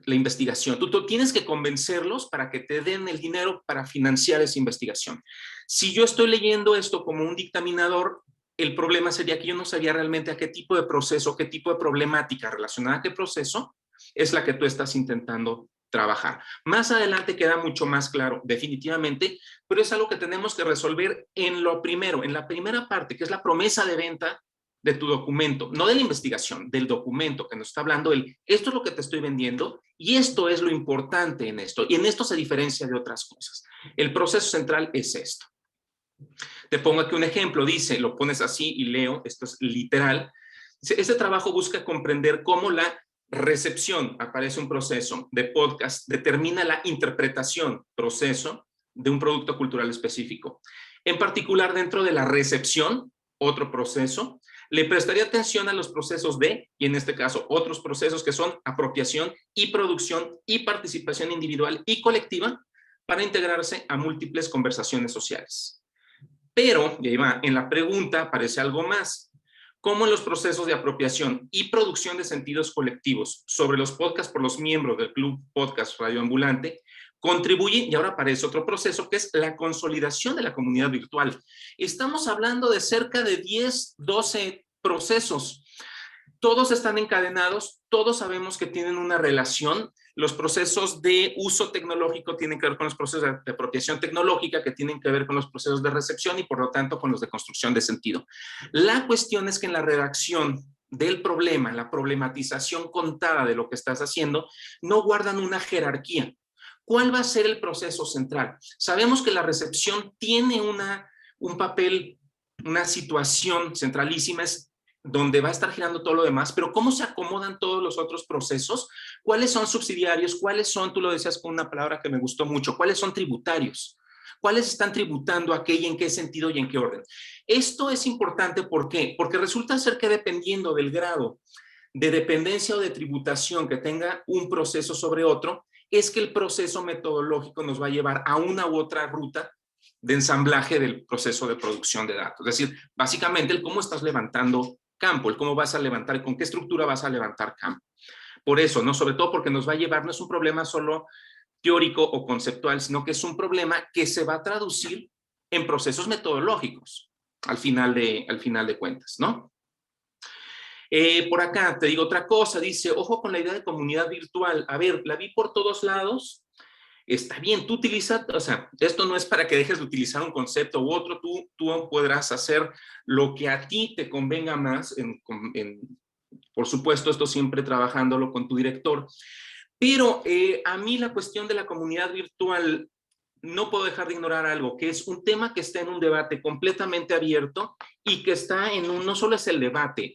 investigación. Tú tienes que convencerlos para que te den el dinero para financiar esa investigación. Si yo estoy leyendo esto como un dictaminador, el problema sería que yo no sabía realmente a qué tipo de proceso, qué tipo de problemática relacionada a qué proceso es la que tú estás intentando trabajar. Más adelante queda mucho más claro, definitivamente, pero es algo que tenemos que resolver en lo primero, en la primera parte, que es la promesa de venta de tu documento, no de la investigación, del documento que nos está hablando, esto es lo que te estoy vendiendo y esto es lo importante en esto, y en esto se diferencia de otras cosas. El proceso central es esto. Te pongo aquí un ejemplo, dice, lo pones así y leo, esto es literal. Este trabajo busca comprender cómo la recepción, aparece un proceso de podcast, determina la interpretación, proceso, de un producto cultural específico. En particular, dentro de la recepción, otro proceso, le prestaría atención a los procesos de, y en este caso, otros procesos que son apropiación y producción y participación individual y colectiva para integrarse a múltiples conversaciones sociales. Pero, y ahí va, en la pregunta aparece algo más. ¿Cómo en los procesos de apropiación y producción de sentidos colectivos sobre los podcasts por los miembros del Club Podcast Radio Ambulante contribuye, y ahora aparece otro proceso, que es la consolidación de la comunidad virtual? Estamos hablando de cerca de 10, 12 procesos. Todos están encadenados, todos sabemos que tienen una relación. Los procesos de uso tecnológico tienen que ver con los procesos de apropiación tecnológica, que tienen que ver con los procesos de recepción y por lo tanto con los de construcción de sentido. La cuestión es que en la redacción del problema, la problematización contada de lo que estás haciendo, no guardan una jerarquía. ¿Cuál va a ser el proceso central? Sabemos que la recepción tiene un papel, una situación centralísima, es donde va a estar girando todo lo demás, pero ¿cómo se acomodan todos los otros procesos? ¿Cuáles son subsidiarios? ¿Cuáles son, tú lo decías con una palabra que me gustó mucho, cuáles son tributarios? ¿Cuáles están tributando a qué y en qué sentido y en qué orden? Esto es importante, ¿por qué? Porque resulta ser que dependiendo del grado de dependencia o de tributación que tenga un proceso sobre otro, es que el proceso metodológico nos va a llevar a una u otra ruta de ensamblaje del proceso de producción de datos. Es decir, básicamente el cómo estás levantando campo, el cómo vas a levantar, con qué estructura vas a levantar campo. Por eso, ¿no? Sobre todo porque nos va a llevar, no es un problema solo teórico o conceptual, sino que es un problema que se va a traducir en procesos metodológicos al final de cuentas, ¿no? Por acá te digo otra cosa, dice, ojo con la idea de comunidad virtual. A ver, la vi por todos lados. Está bien, tú utilizas, o sea, esto no es para que dejes de utilizar un concepto u otro, tú podrás hacer lo que a ti te convenga más, por supuesto, esto siempre trabajándolo con tu director, pero a mí la cuestión de la comunidad virtual, no puedo dejar de ignorar algo, que es un tema que está en un debate completamente abierto y que está no solo es el debate,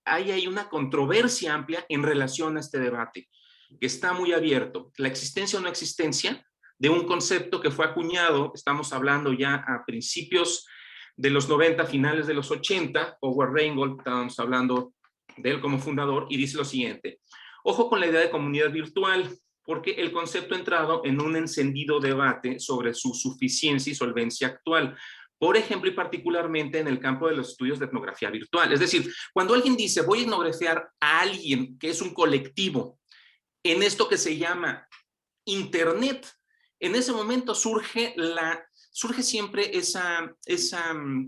hay una controversia amplia en relación a este debate, que está muy abierto, la existencia o no existencia de un concepto que fue acuñado, estamos hablando ya a principios de los 90, finales de los 80, Howard Rheingold, estábamos hablando de él como fundador, y dice lo siguiente, ojo con la idea de comunidad virtual, porque el concepto ha entrado en un encendido debate sobre su suficiencia y solvencia actual. Por ejemplo, y particularmente en el campo de los estudios de etnografía virtual. Es decir, cuando alguien dice, voy a etnografiar a alguien que es un colectivo, en esto que se llama Internet, en ese momento surge siempre esa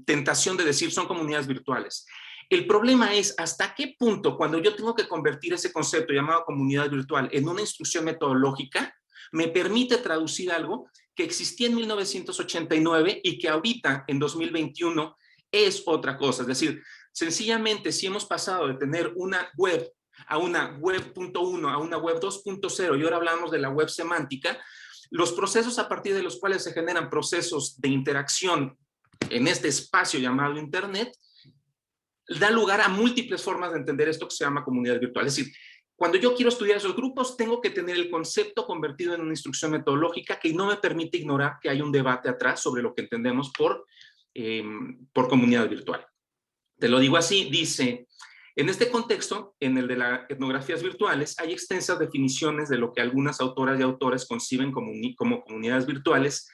tentación de decir son comunidades virtuales. El problema es hasta qué punto, cuando yo tengo que convertir ese concepto llamado comunidad virtual en una instrucción metodológica, me permite traducir algo que existía en 1989 y que ahorita, en 2021, es otra cosa. Es decir, sencillamente, si hemos pasado de tener una web a una web 1.1, a una web 2.0, y ahora hablamos de la web semántica, los procesos a partir de los cuales se generan procesos de interacción en este espacio llamado Internet, da lugar a múltiples formas de entender esto que se llama comunidad virtual. Es decir, cuando yo quiero estudiar esos grupos, tengo que tener el concepto convertido en una instrucción metodológica que no me permite ignorar que hay un debate atrás sobre lo que entendemos por comunidad virtual. Te lo digo así, dice, En este contexto, en el de las etnografías virtuales, hay extensas definiciones de lo que algunas autoras y autores conciben como comunidades virtuales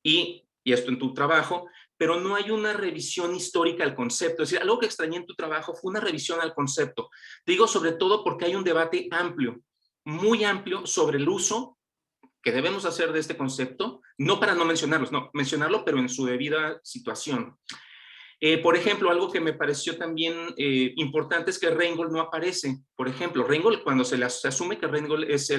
y esto en tu trabajo, pero no hay una revisión histórica al concepto. Es decir, algo que extrañé en tu trabajo fue una revisión al concepto. Te digo sobre todo porque hay un debate amplio, muy amplio, sobre el uso que debemos hacer de este concepto, no para no mencionarlos, no, mencionarlo, pero en su debida situación. Por ejemplo, algo que me pareció también importante es que Reingold no aparece. Por ejemplo, Reingold, cuando se asume que Reingold es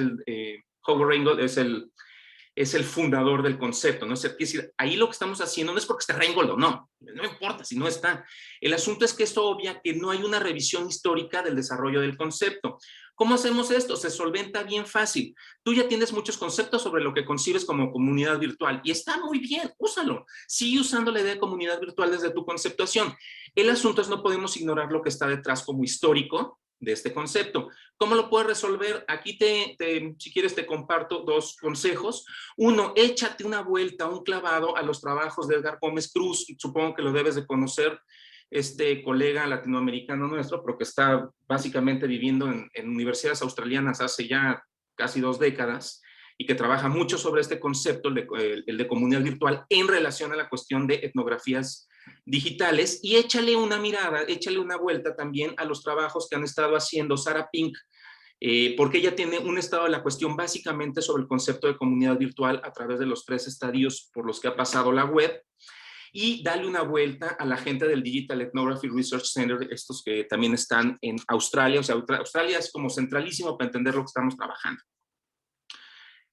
Howard Reingold es el fundador del concepto, ¿no? Es decir, ahí lo que estamos haciendo no es porque esté Reingold o no, no importa si no está. El asunto es que esto obvia que no hay una revisión histórica del desarrollo del concepto. ¿Cómo hacemos esto? Se solventa bien fácil. Tú ya tienes muchos conceptos sobre lo que concibes como comunidad virtual y está muy bien, úsalo. Sigue usando la idea de comunidad virtual desde tu conceptuación. El asunto es no podemos ignorar lo que está detrás como histórico de este concepto. ¿Cómo lo puedes resolver? Aquí si quieres te comparto dos consejos. Uno, échate una vuelta, un clavado a los trabajos de Edgar Gómez Cruz. Supongo que lo debes de conocer, este colega latinoamericano nuestro, pero que está básicamente viviendo en universidades australianas hace ya casi 2 décadas y que trabaja mucho sobre este concepto, el de comunidad virtual, en relación a la cuestión de etnografías digitales. Y échale una mirada, échale una vuelta también a los trabajos que han estado haciendo Sarah Pink, porque ella tiene un estado de la cuestión básicamente sobre el concepto de comunidad virtual a través de los 3 estadios por los que ha pasado la web. Y dale una vuelta a la gente del Digital Ethnography Research Center, estos que también están en Australia. O sea, Australia es como centralísimo para entender lo que estamos trabajando.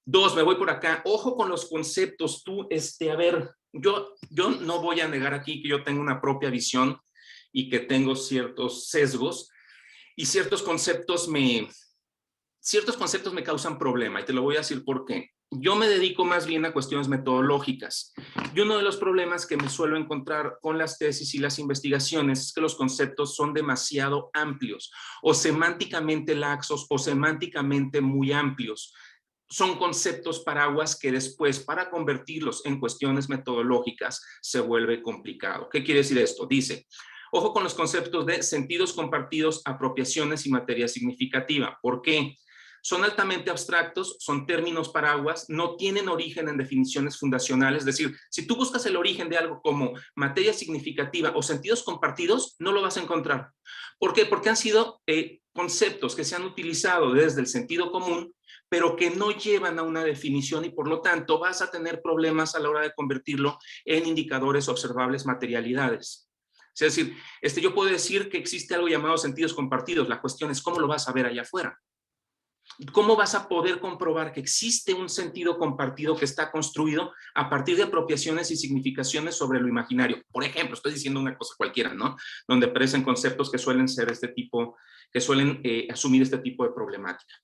2, me voy por acá. Ojo con los conceptos. Tú, a ver, yo no voy a negar aquí que yo tengo una propia visión y que tengo ciertos sesgos y ciertos conceptos me causan problema, y te lo voy a decir por qué. Yo me dedico más bien a cuestiones metodológicas, y uno de los problemas que me suelo encontrar con las tesis y las investigaciones es que los conceptos son demasiado amplios, o semánticamente laxos, o semánticamente muy amplios. Son conceptos paraguas que después, para convertirlos en cuestiones metodológicas, se vuelve complicado. ¿Qué quiere decir esto? Dice, ojo con los conceptos de sentidos compartidos, apropiaciones y materia significativa. ¿Por qué? Son altamente abstractos, son términos paraguas, no tienen origen en definiciones fundacionales. Es decir, si tú buscas el origen de algo como materia significativa o sentidos compartidos, no lo vas a encontrar. ¿Por qué? Porque han sido conceptos que se han utilizado desde el sentido común, pero que no llevan a una definición, y por lo tanto vas a tener problemas a la hora de convertirlo en indicadores observables materialidades. Es decir, yo puedo decir que existe algo llamado sentidos compartidos. La cuestión es cómo lo vas a ver allá afuera. ¿Cómo vas a poder comprobar que existe un sentido compartido que está construido a partir de apropiaciones y significaciones sobre lo imaginario? Por ejemplo, estoy diciendo una cosa cualquiera, ¿no? Donde aparecen conceptos que suelen ser que suelen asumir este tipo de problemática.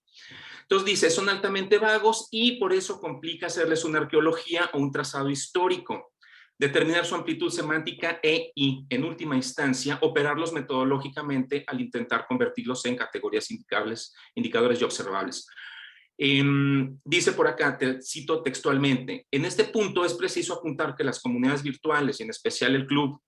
Entonces dice, son altamente vagos y por eso complica hacerles una arqueología o un trazado histórico, determinar su amplitud semántica y, en última instancia, operarlos metodológicamente al intentar convertirlos en categorías indicadores y observables. Dice por acá, te cito textualmente, en este punto es preciso apuntar que las comunidades virtuales, y en especial el club,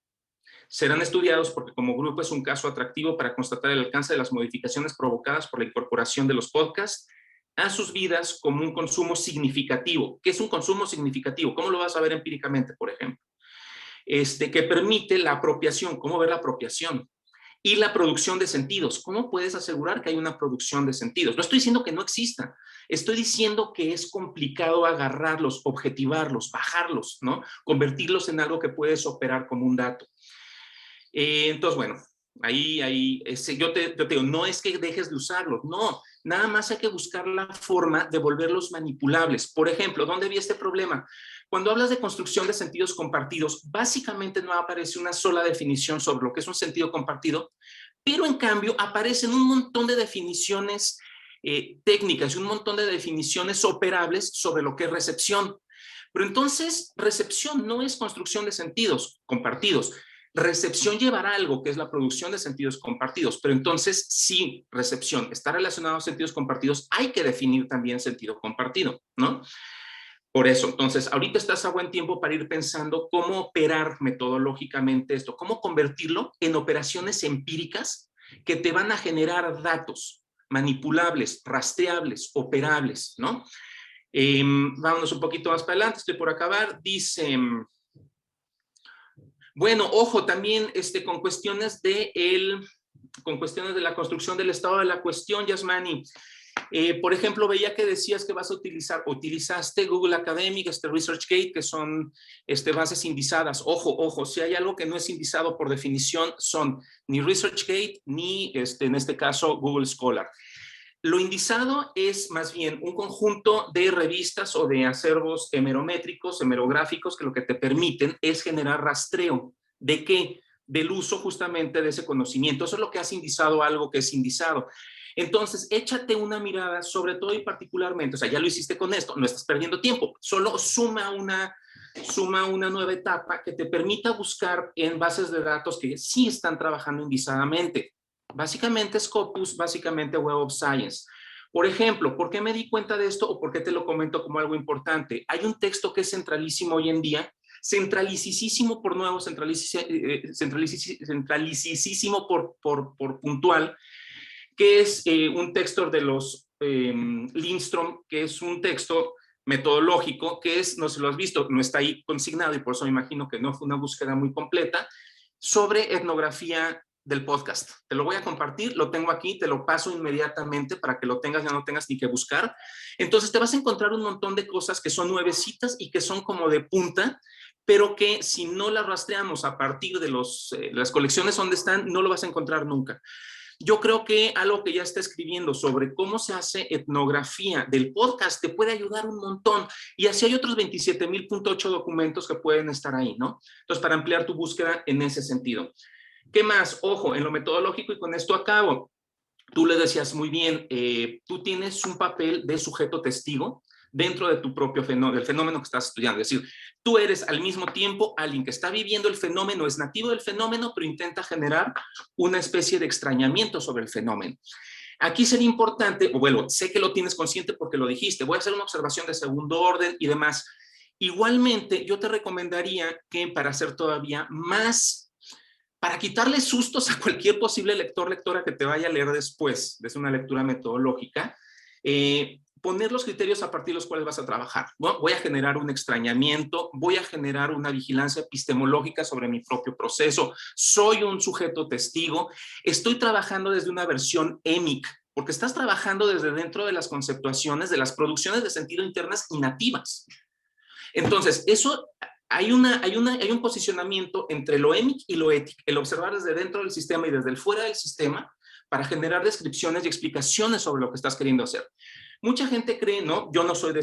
serán estudiados porque como grupo es un caso atractivo para constatar el alcance de las modificaciones provocadas por la incorporación de los podcasts a sus vidas como un consumo significativo. ¿Qué es un consumo significativo? ¿Cómo lo vas a ver empíricamente, por ejemplo? Que permite la apropiación. ¿Cómo ver la apropiación? Y la producción de sentidos. ¿Cómo puedes asegurar que hay una producción de sentidos? No estoy diciendo que no exista. Estoy diciendo que es complicado agarrarlos, objetivarlos, bajarlos, ¿no? Convertirlos en algo que puedes operar como un dato. Entonces, bueno, yo te digo, no es que dejes de usarlos, no, nada más hay que buscar la forma de volverlos manipulables. Por ejemplo, ¿dónde vi este problema? Cuando hablas de construcción de sentidos compartidos, básicamente no aparece una sola definición sobre lo que es un sentido compartido, pero en cambio aparecen un montón de definiciones técnicas y un montón de definiciones operables sobre lo que es recepción. Pero entonces, recepción no es construcción de sentidos compartidos. Recepción llevará algo que es la producción de sentidos compartidos, pero entonces si recepción está relacionada a sentidos compartidos, hay que definir también sentido compartido, ¿no? Por eso, entonces, ahorita estás a buen tiempo para ir pensando cómo operar metodológicamente esto, cómo convertirlo en operaciones empíricas que te van a generar datos manipulables, rastreables, operables, ¿no? Vámonos un poquito más para adelante, estoy por acabar. Dice, bueno, ojo, también con cuestiones de la construcción del estado de la cuestión, Yasmani. Por ejemplo, veía que decías que vas a utilizaste Google Academic, ResearchGate, que son bases indizadas. Ojo, si hay algo que no es indizado por definición, son ni ResearchGate ni, en este caso, Google Scholar. Lo indizado es más bien un conjunto de revistas o de acervos hemerométricos, hemerográficos, que lo que te permiten es generar rastreo. ¿De qué? Del uso justamente de ese conocimiento. Eso es lo que hace indizado algo que es indizado. Entonces, échate una mirada, sobre todo y particularmente, o sea, ya lo hiciste con esto, no estás perdiendo tiempo, solo suma una nueva etapa que te permita buscar en bases de datos que sí están trabajando indizadamente. Básicamente Scopus, básicamente Web of Science. Por ejemplo, ¿por qué me di cuenta de esto o por qué te lo comento como algo importante? Hay un texto que es centralísimo hoy en día, centralicísimo por nuevo, centralicísimo por puntual, que es un texto de los Lindstrom, que es un texto metodológico, que es, no se lo has visto, no está ahí consignado y por eso me imagino que no fue una búsqueda muy completa, sobre etnografía del podcast. Te lo voy a compartir, lo tengo aquí, te lo paso inmediatamente para que lo tengas, ya no tengas ni que buscar. Entonces te vas a encontrar un montón de cosas que son nuevecitas y que son como de punta, pero que si no las rastreamos a partir de las colecciones donde están, no lo vas a encontrar nunca. Yo creo que algo que ya está escribiendo sobre cómo se hace etnografía del podcast te puede ayudar un montón. Y así hay otros 27,000.8 documentos que pueden estar ahí, ¿no? Entonces, para ampliar tu búsqueda en ese sentido. ¿Qué más? Ojo, en lo metodológico, y con esto acabo. Tú le decías muy bien, tú tienes un papel de sujeto testigo dentro de tu propio fenómeno, del fenómeno que estás estudiando. Es decir, tú eres al mismo tiempo alguien que está viviendo el fenómeno, es nativo del fenómeno, pero intenta generar una especie de extrañamiento sobre el fenómeno. Aquí sería importante, o bueno, sé que lo tienes consciente porque lo dijiste, voy a hacer una observación de segundo orden y demás. Igualmente, yo te recomendaría que para hacer todavía más, para quitarle sustos a cualquier posible lector, lectora que te vaya a leer después, desde una lectura metodológica, poner los criterios a partir de los cuales vas a trabajar. ¿No? Voy a generar un extrañamiento, voy a generar una vigilancia epistemológica sobre mi propio proceso, soy un sujeto testigo, estoy trabajando desde una versión EMIC, porque estás trabajando desde dentro de las conceptuaciones, de las producciones de sentido internas y nativas. Entonces, eso... Hay un posicionamiento entre lo EMIC y lo ETIC, el observar desde dentro del sistema y desde el fuera del sistema para generar descripciones y explicaciones sobre lo que estás queriendo hacer. Mucha gente cree, ¿no? Yo no soy de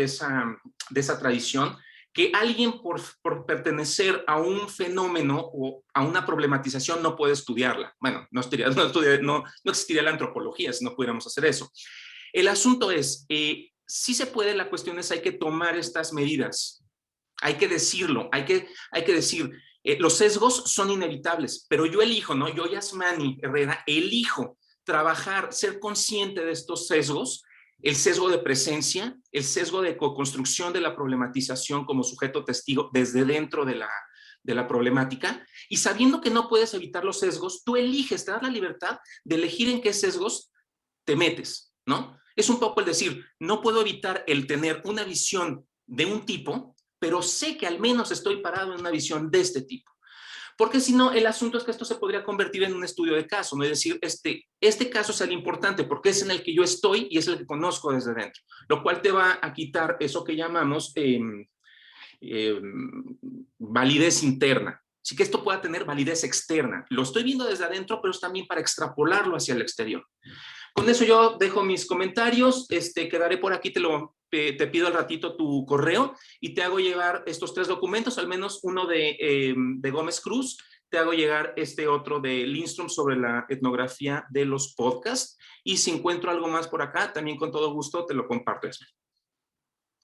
esa tradición, que alguien por pertenecer a un fenómeno o a una problematización no puede estudiarla. Bueno, no existiría la antropología si no pudiéramos hacer eso. El asunto es, sí se puede, la cuestión es hay que tomar estas medidas. Hay que decirlo, hay que decir, los sesgos son inevitables, pero yo elijo, ¿no? Yo, Yasmani Herrera, elijo trabajar, ser consciente de estos sesgos, el sesgo de presencia, el sesgo de co-construcción de la problematización como sujeto testigo desde dentro de la problemática, y sabiendo que no puedes evitar los sesgos, tú eliges, te das la libertad de elegir en qué sesgos te metes, ¿no? Es un poco el decir, no puedo evitar el tener una visión de un tipo, pero sé que al menos estoy parado en una visión de este tipo. Porque si no, el asunto es que esto se podría convertir en un estudio de caso, ¿no? Es decir, este caso es el importante porque es en el que yo estoy y es el que conozco desde dentro, lo cual te va a quitar eso que llamamos validez interna. Así que esto pueda tener validez externa. Lo estoy viendo desde adentro, pero es también para extrapolarlo hacia el exterior. Con eso yo dejo mis comentarios, quedaré por aquí, te pido al ratito tu correo y te hago llegar estos 3 documentos, al menos uno de Gómez Cruz, te hago llegar este otro de Lindstrom sobre la etnografía de los podcasts, y si encuentro algo más por acá, también con todo gusto te lo comparto.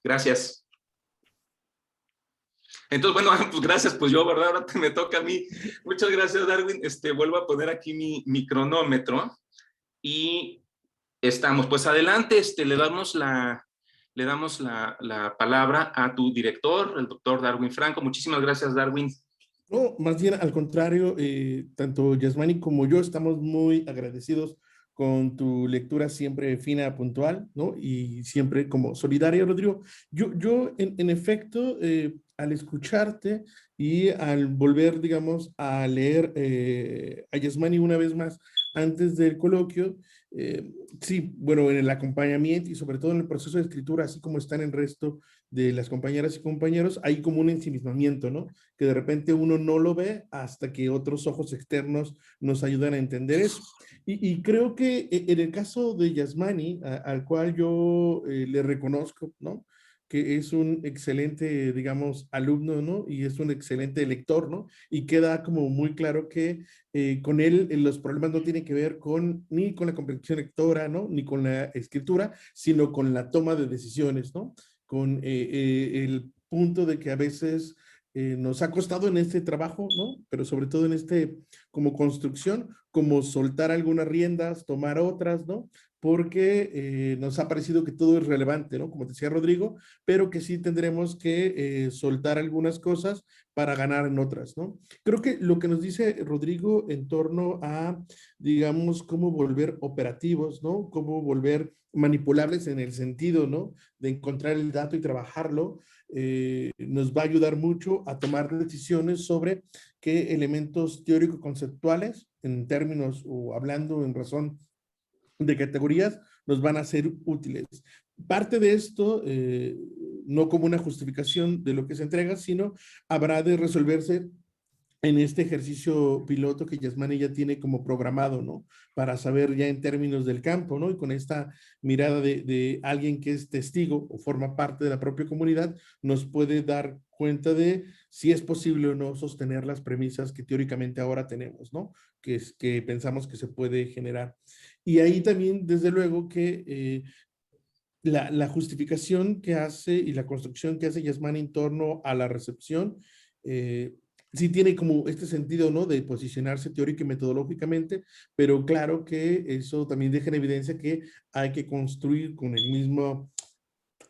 Gracias. Entonces, bueno, pues gracias, pues yo, ¿verdad? Ahora me toca a mí. Muchas gracias, Darwin. Vuelvo a poner aquí mi cronómetro. Y estamos, pues adelante, le damos la palabra a tu director, el doctor Darwin Franco. Muchísimas gracias, Darwin. No, más bien al contrario, tanto Yasmani como yo estamos muy agradecidos con tu lectura siempre fina, puntual, ¿no? Y siempre como solidaria, Rodrigo. Yo en efecto, al escucharte y al volver, digamos, a leer a Yasmani una vez más antes del coloquio, sí, bueno, en el acompañamiento y sobre todo en el proceso de escritura, así como está en el resto de las compañeras y compañeros, hay como un ensimismamiento, ¿no? Que de repente uno no lo ve hasta que otros ojos externos nos ayudan a entender eso. Y creo que en el caso de Yasmani, al cual yo le reconozco, ¿no? Que es un excelente, digamos, alumno, ¿no? Y es un excelente lector, ¿no? Y queda como muy claro que con él los problemas no tienen que ver con ni con la comprensión lectora, ¿no? Ni con la escritura, sino con la toma de decisiones, ¿no? Con el punto de que a veces nos ha costado en este trabajo, ¿no? Pero sobre todo en este como construcción, como soltar algunas riendas, tomar otras, ¿no? Porque nos ha parecido que todo es relevante, ¿no? Como decía Rodrigo, pero que sí tendremos que soltar algunas cosas para ganar en otras, ¿no? Creo que lo que nos dice Rodrigo en torno a, digamos, cómo volver operativos, ¿no? Cómo volver manipulables en el sentido, ¿no? De encontrar el dato y trabajarlo, nos va a ayudar mucho a tomar decisiones sobre qué elementos teórico-conceptuales, en términos o hablando en razón de categorías, nos van a ser útiles. Parte de esto, no como una justificación de lo que se entrega, sino habrá de resolverse en este ejercicio piloto que Yasmani ya tiene como programado, ¿no? Para saber ya en términos del campo, ¿no? Y con esta mirada de alguien que es testigo o forma parte de la propia comunidad, nos puede dar cuenta de si es posible o no sostener las premisas que teóricamente ahora tenemos, ¿no? Que pensamos que se puede generar. Y ahí también, desde luego, que la justificación que hace y la construcción que hace Yasmani en torno a la recepción, eh, sí tiene como este sentido, ¿no? De posicionarse teórica y metodológicamente, pero claro que eso también deja en evidencia que hay que construir con el mismo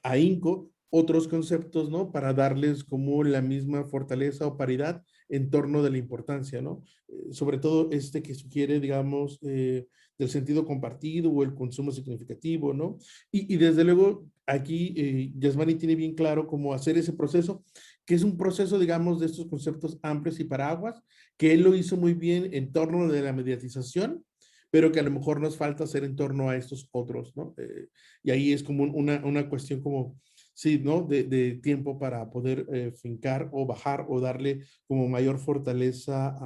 ahínco otros conceptos, ¿no? Para darles como la misma fortaleza o paridad en torno de la importancia, ¿no? Sobre todo este que sugiere, digamos, del sentido compartido o el consumo significativo, ¿no? Y desde luego, aquí Yasmani tiene bien claro cómo hacer ese proceso, que es un proceso, digamos, de estos conceptos amplios y paraguas, que él lo hizo muy bien en torno de la mediatización, pero que a lo mejor nos falta hacer en torno a estos otros, ¿no? Y ahí es como una cuestión como, sí, ¿no? De tiempo para poder fincar o bajar o darle como mayor fortaleza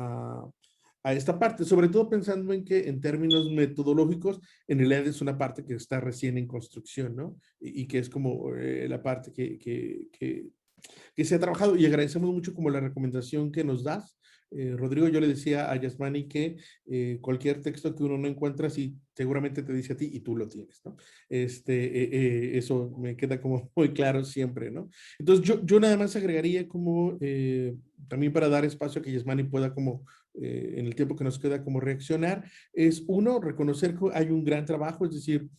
a esta parte, sobre todo pensando en que en términos metodológicos, en realidad es una parte que está recién en construcción, ¿no? Y que es como la parte que se ha trabajado y agradecemos mucho como la recomendación que nos das. Rodrigo, yo le decía a Yasmani que cualquier texto que uno no encuentra, sí, seguramente te dice a ti y tú lo tienes, ¿no? Eso me queda como muy claro siempre, ¿no? Entonces yo nada más agregaría como también para dar espacio a que Yasmani pueda como en el tiempo que nos queda como reaccionar, es uno, reconocer que hay un gran trabajo, es decir,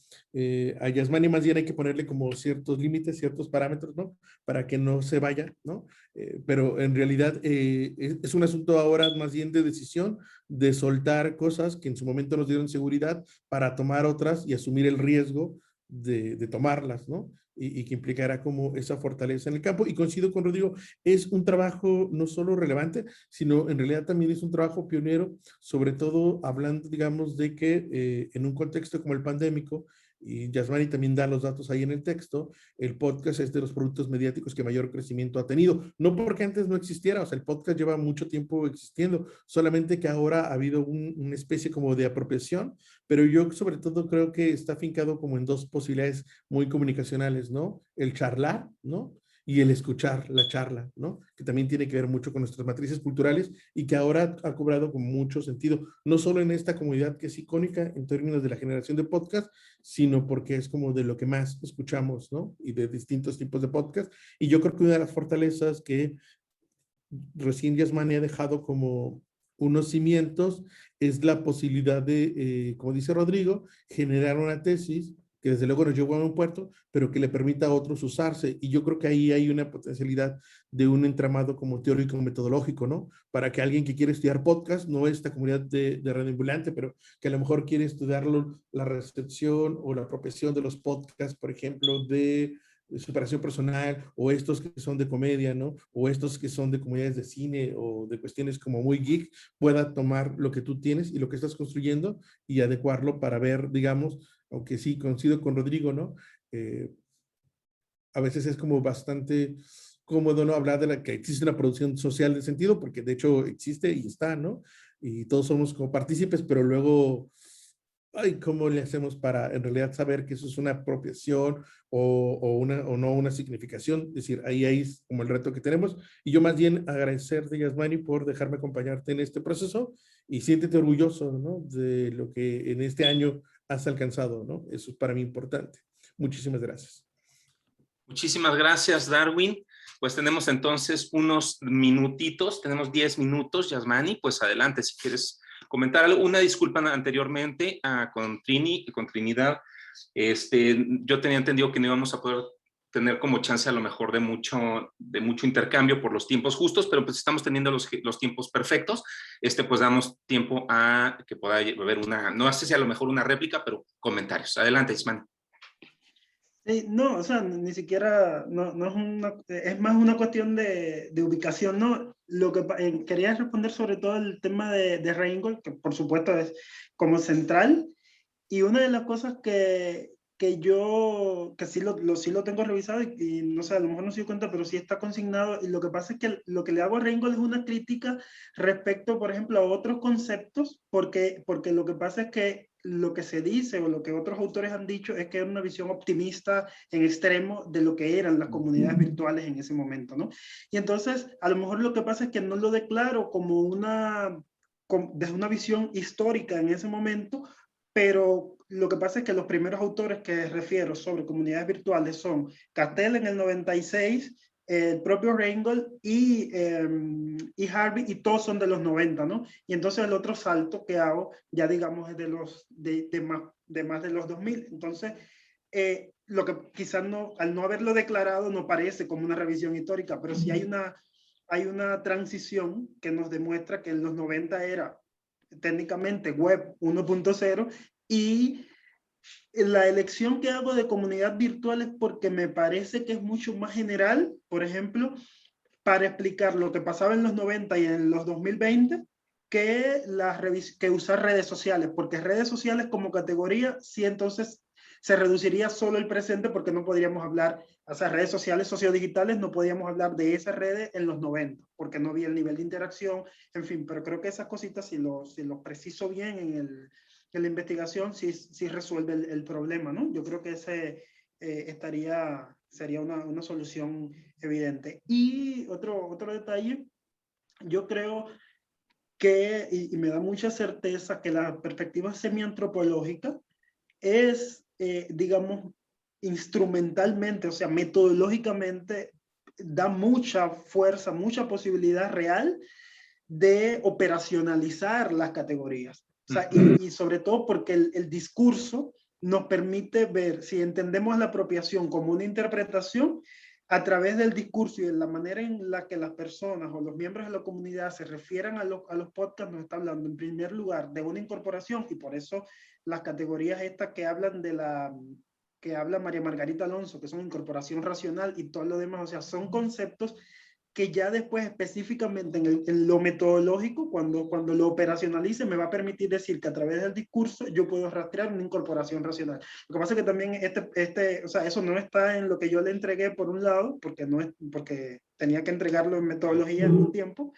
a Yasmani más bien hay que ponerle como ciertos límites, ciertos parámetros, ¿no? Para que no se vaya, ¿no? Pero en realidad es un asunto ahora más bien de decisión, de soltar cosas que en su momento nos dieron seguridad para tomar otras y asumir el riesgo de tomarlas, ¿no? Y que implicará como esa fortaleza en el campo. Y coincido con Rodrigo, es un trabajo no solo relevante, sino en realidad también es un trabajo pionero, sobre todo hablando, digamos, de que en un contexto como el pandémico, y Yasmani también da los datos ahí en el texto, el podcast es de los productos mediáticos que mayor crecimiento ha tenido. No porque antes no existiera, o sea, el podcast lleva mucho tiempo existiendo, solamente que ahora ha habido una especie como de apropiación, pero yo sobre todo creo que está afincado como en dos posibilidades muy comunicacionales, ¿no? El charlar, ¿no? Y el escuchar la charla, ¿no? Que también tiene que ver mucho con nuestras matrices culturales y que ahora ha cobrado con mucho sentido, no solo en esta comunidad que es icónica en términos de la generación de podcast, sino porque es como de lo que más escuchamos, ¿no? Y de distintos tipos de podcast. Y yo creo que una de las fortalezas que recién Yasmani ha dejado como unos cimientos es la posibilidad de, como dice Rodrigo, generar una tesis que desde luego nos llevó a un puerto, pero que le permita a otros usarse. Y yo creo que ahí hay una potencialidad de un entramado como teórico metodológico, ¿no? Para que alguien que quiere estudiar podcast, no esta comunidad de radioambulante, pero que a lo mejor quiere estudiarlo, la recepción o la apropiación de los podcasts, por ejemplo, de superación personal, o estos que son de comedia, ¿no? O estos que son de comunidades de cine o de cuestiones como muy geek, pueda tomar lo que tú tienes y lo que estás construyendo y adecuarlo para ver, digamos, aunque sí coincido con Rodrigo, ¿no? A veces es como bastante cómodo, ¿no? Hablar de la que existe una producción social de sentido, porque de hecho existe y está, ¿no? Y todos somos como partícipes, pero luego, ay, ¿cómo le hacemos para en realidad saber que eso es una apropiación o no una significación? Es decir, ahí es como el reto que tenemos. Y yo más bien agradecerte, Yasmani, por dejarme acompañarte en este proceso y siéntete orgulloso, ¿no? De lo que en este año has alcanzado, ¿no? Eso es para mí importante. Muchísimas gracias. Muchísimas gracias, Darwin. Pues tenemos entonces unos minutitos, tenemos 10 minutos, Yasmani, pues adelante si quieres comentar algo. Una disculpa anteriormente con Trinidad. Yo tenía entendido que no íbamos a poder tener como chance a lo mejor de mucho intercambio por los tiempos justos, pero pues estamos teniendo los tiempos perfectos. Pues damos tiempo a que pueda haber no sé si a lo mejor una réplica, pero comentarios. Adelante, Yasmani. Sí, no, o sea, ni siquiera, no es es más una cuestión de ubicación, ¿no? Lo que quería responder sobre todo el tema de Rheingold, que por supuesto es como central, y una de las cosas que sí lo tengo revisado y no sé, a lo mejor no se dio cuenta, pero sí está consignado, y lo que pasa es que lo que le hago a Rheingold es una crítica respecto, por ejemplo, a otros conceptos, porque lo que pasa es que lo que se dice o lo que otros autores han dicho es que era una visión optimista en extremo de lo que eran las comunidades virtuales en ese momento, ¿no? Y entonces, a lo mejor lo que pasa es que no lo declaro como desde una visión histórica en ese momento, pero lo que pasa es que los primeros autores que refiero sobre comunidades virtuales son Cattell en el 96, el propio Rheingold y Harvey, y todos son de los 90, ¿no? Y entonces el otro salto que hago, ya digamos, es de más de los 2000. Entonces, lo que quizás al no haberlo declarado no parece como una revisión histórica, pero sí hay una transición que nos demuestra que en los 90 era técnicamente web 1.0, y la elección que hago de comunidad virtual es porque me parece que es mucho más general, por ejemplo, para explicar lo que pasaba en los 90 y en los 2020, que usar redes sociales, porque redes sociales como categoría, sí, entonces se reduciría solo el presente, porque no podríamos hablar, o sea, redes sociales sociodigitales, no podíamos hablar de esas redes en los 90, porque no había el nivel de interacción, en fin, pero creo que esas cositas, si lo preciso bien en la investigación, sí resuelve el problema, ¿no? Yo creo que ese sería una solución evidente. Y otro detalle, yo creo que, y me da mucha certeza, que la perspectiva semiantropológica es, digamos, instrumentalmente, o sea, metodológicamente, da mucha fuerza, mucha posibilidad real de operacionalizar las categorías. O sea, y sobre todo porque el discurso nos permite ver, si entendemos la apropiación como una interpretación, a través del discurso y de la manera en la que las personas o los miembros de la comunidad se refieren a los podcasts, nos está hablando en primer lugar de una incorporación, y por eso las categorías estas que habla María Margarita Alonso, que son incorporación racional y todo lo demás, o sea, son conceptos que ya después específicamente en lo metodológico, cuando lo operacionalice, me va a permitir decir que a través del discurso yo puedo rastrear una incorporación racional. Lo que pasa es que también o sea, eso no está en lo que yo le entregué por un lado, porque tenía que entregarlo en metodología en un tiempo,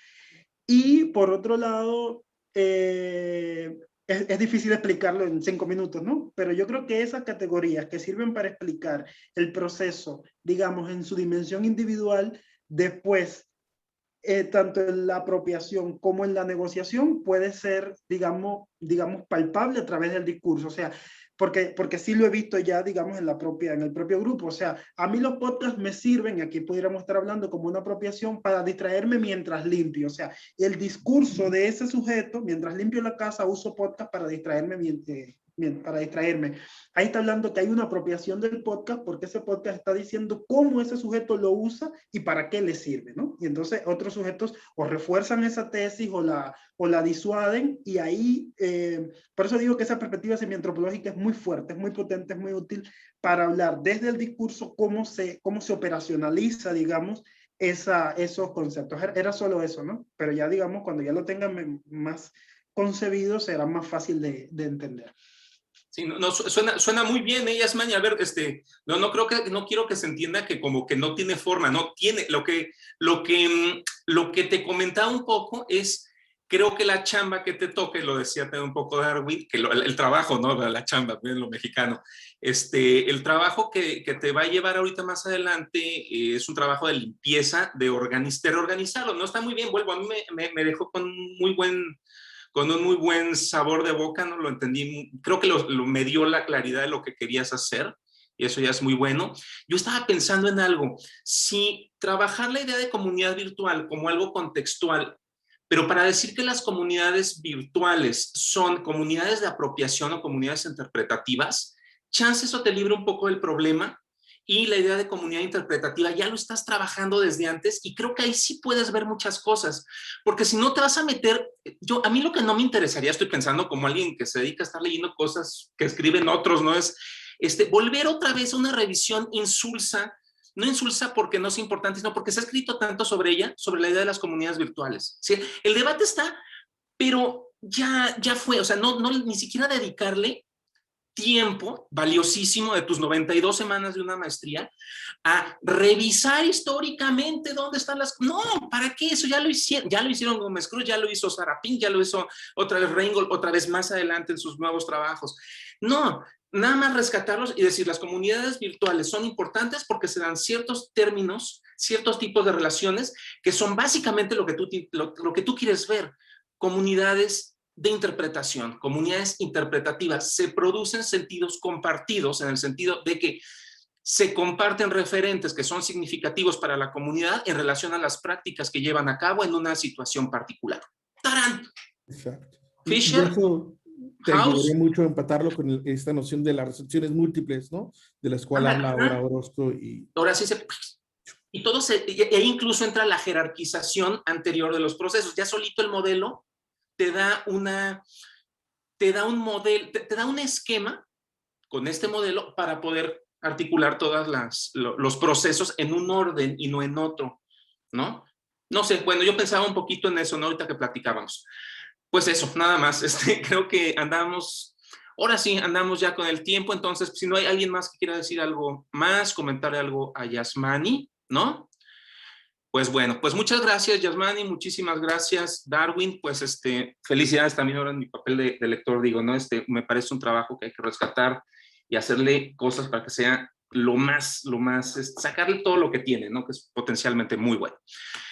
y por otro lado, es difícil explicarlo en 5 minutos, ¿no? Pero yo creo que esas categorías que sirven para explicar el proceso, digamos, en su dimensión individual, después, tanto en la apropiación como en la negociación, puede ser, digamos, palpable a través del discurso. O sea, porque sí lo he visto ya, digamos, en el propio grupo. O sea, a mí los podcasts me sirven, y aquí pudiéramos estar hablando como una apropiación, para distraerme mientras limpio. O sea, el discurso de ese sujeto, mientras limpio la casa, uso podcast para distraerme bien, para distraerme. Ahí está hablando que hay una apropiación del podcast porque ese podcast está diciendo cómo ese sujeto lo usa y para qué le sirve, ¿no? Y entonces otros sujetos o refuerzan esa tesis o la disuaden y ahí, por eso digo que esa perspectiva semiantropológica es muy fuerte, es muy potente, es muy útil para hablar desde el discurso cómo se operacionaliza, digamos, esos conceptos. Era solo eso, ¿no? Pero ya, digamos, cuando ya lo tengan más concebido, será más fácil de entender. Sí, no, suena muy bien, Yasmani. A ver, no quiero que se entienda que como que no tiene forma, no tiene, lo que te comentaba un poco es, creo que la chamba que te toque, lo decía también un poco Darwin, que el trabajo, ¿no? La chamba, en lo mexicano, el trabajo que te va a llevar ahorita más adelante es un trabajo de limpieza, de reorganizarlo, ¿no? Está muy bien, vuelvo, a mí me dejó con un muy buen sabor de boca, ¿no? Lo entendí, creo que me dio la claridad de lo que querías hacer, y eso ya es muy bueno. Yo estaba pensando en algo, si trabajar la idea de comunidad virtual como algo contextual, pero para decir que las comunidades virtuales son comunidades de apropiación o comunidades interpretativas, chance eso te libra un poco del problema, y la idea de comunidad interpretativa ya lo estás trabajando desde antes, y creo que ahí sí puedes ver muchas cosas, porque si no te vas a meter, a mí lo que no me interesaría, estoy pensando como alguien que se dedica a estar leyendo cosas que escriben otros, ¿no? Es volver otra vez a una revisión insulsa, no insulsa porque no es importante, sino porque se ha escrito tanto sobre ella, sobre la idea de las comunidades virtuales. ¿Sí? El debate está, pero ya fue, o sea, ni siquiera dedicarle tiempo valiosísimo de tus 92 semanas de una maestría a revisar históricamente dónde están las... No, ¿para qué? Eso ya lo hicieron Gómez Cruz, ya lo hizo Sarapín, ya lo hizo otra vez Reingold, otra vez más adelante en sus nuevos trabajos. No, nada más rescatarlos y decir, las comunidades virtuales son importantes porque se dan ciertos términos, ciertos tipos de relaciones que son básicamente lo que tú quieres ver. Comunidades de interpretación, comunidades interpretativas, se producen sentidos compartidos en el sentido de que se comparten referentes que son significativos para la comunidad en relación a las prácticas que llevan a cabo en una situación particular. ¡Tarán! Exacto. Fisher, y eso te House, ayudaría mucho a empatarlo con esta noción de las recepciones múltiples, ¿no? De las cuales habla ahora Orozco y... Ahora sí y ahí incluso entra la jerarquización anterior de los procesos. Ya solito el modelo te da un modelo, te da un esquema con este modelo para poder articular todos los procesos en un orden y no en otro, ¿no? No sé, bueno, yo pensaba un poquito en eso, ¿no? Ahorita que platicábamos. Pues eso, nada más. Creo que ahora sí, andamos ya con el tiempo, entonces, si no hay alguien más que quiera decir algo más, comentar algo a Yasmani, ¿no? Pues bueno, pues muchas gracias, Yasmani, muchísimas gracias, Darwin, pues felicidades también ahora en mi papel de lector, digo, ¿no? Me parece un trabajo que hay que rescatar y hacerle cosas para que sea lo más, sacarle todo lo que tiene, ¿no? Que es potencialmente muy bueno.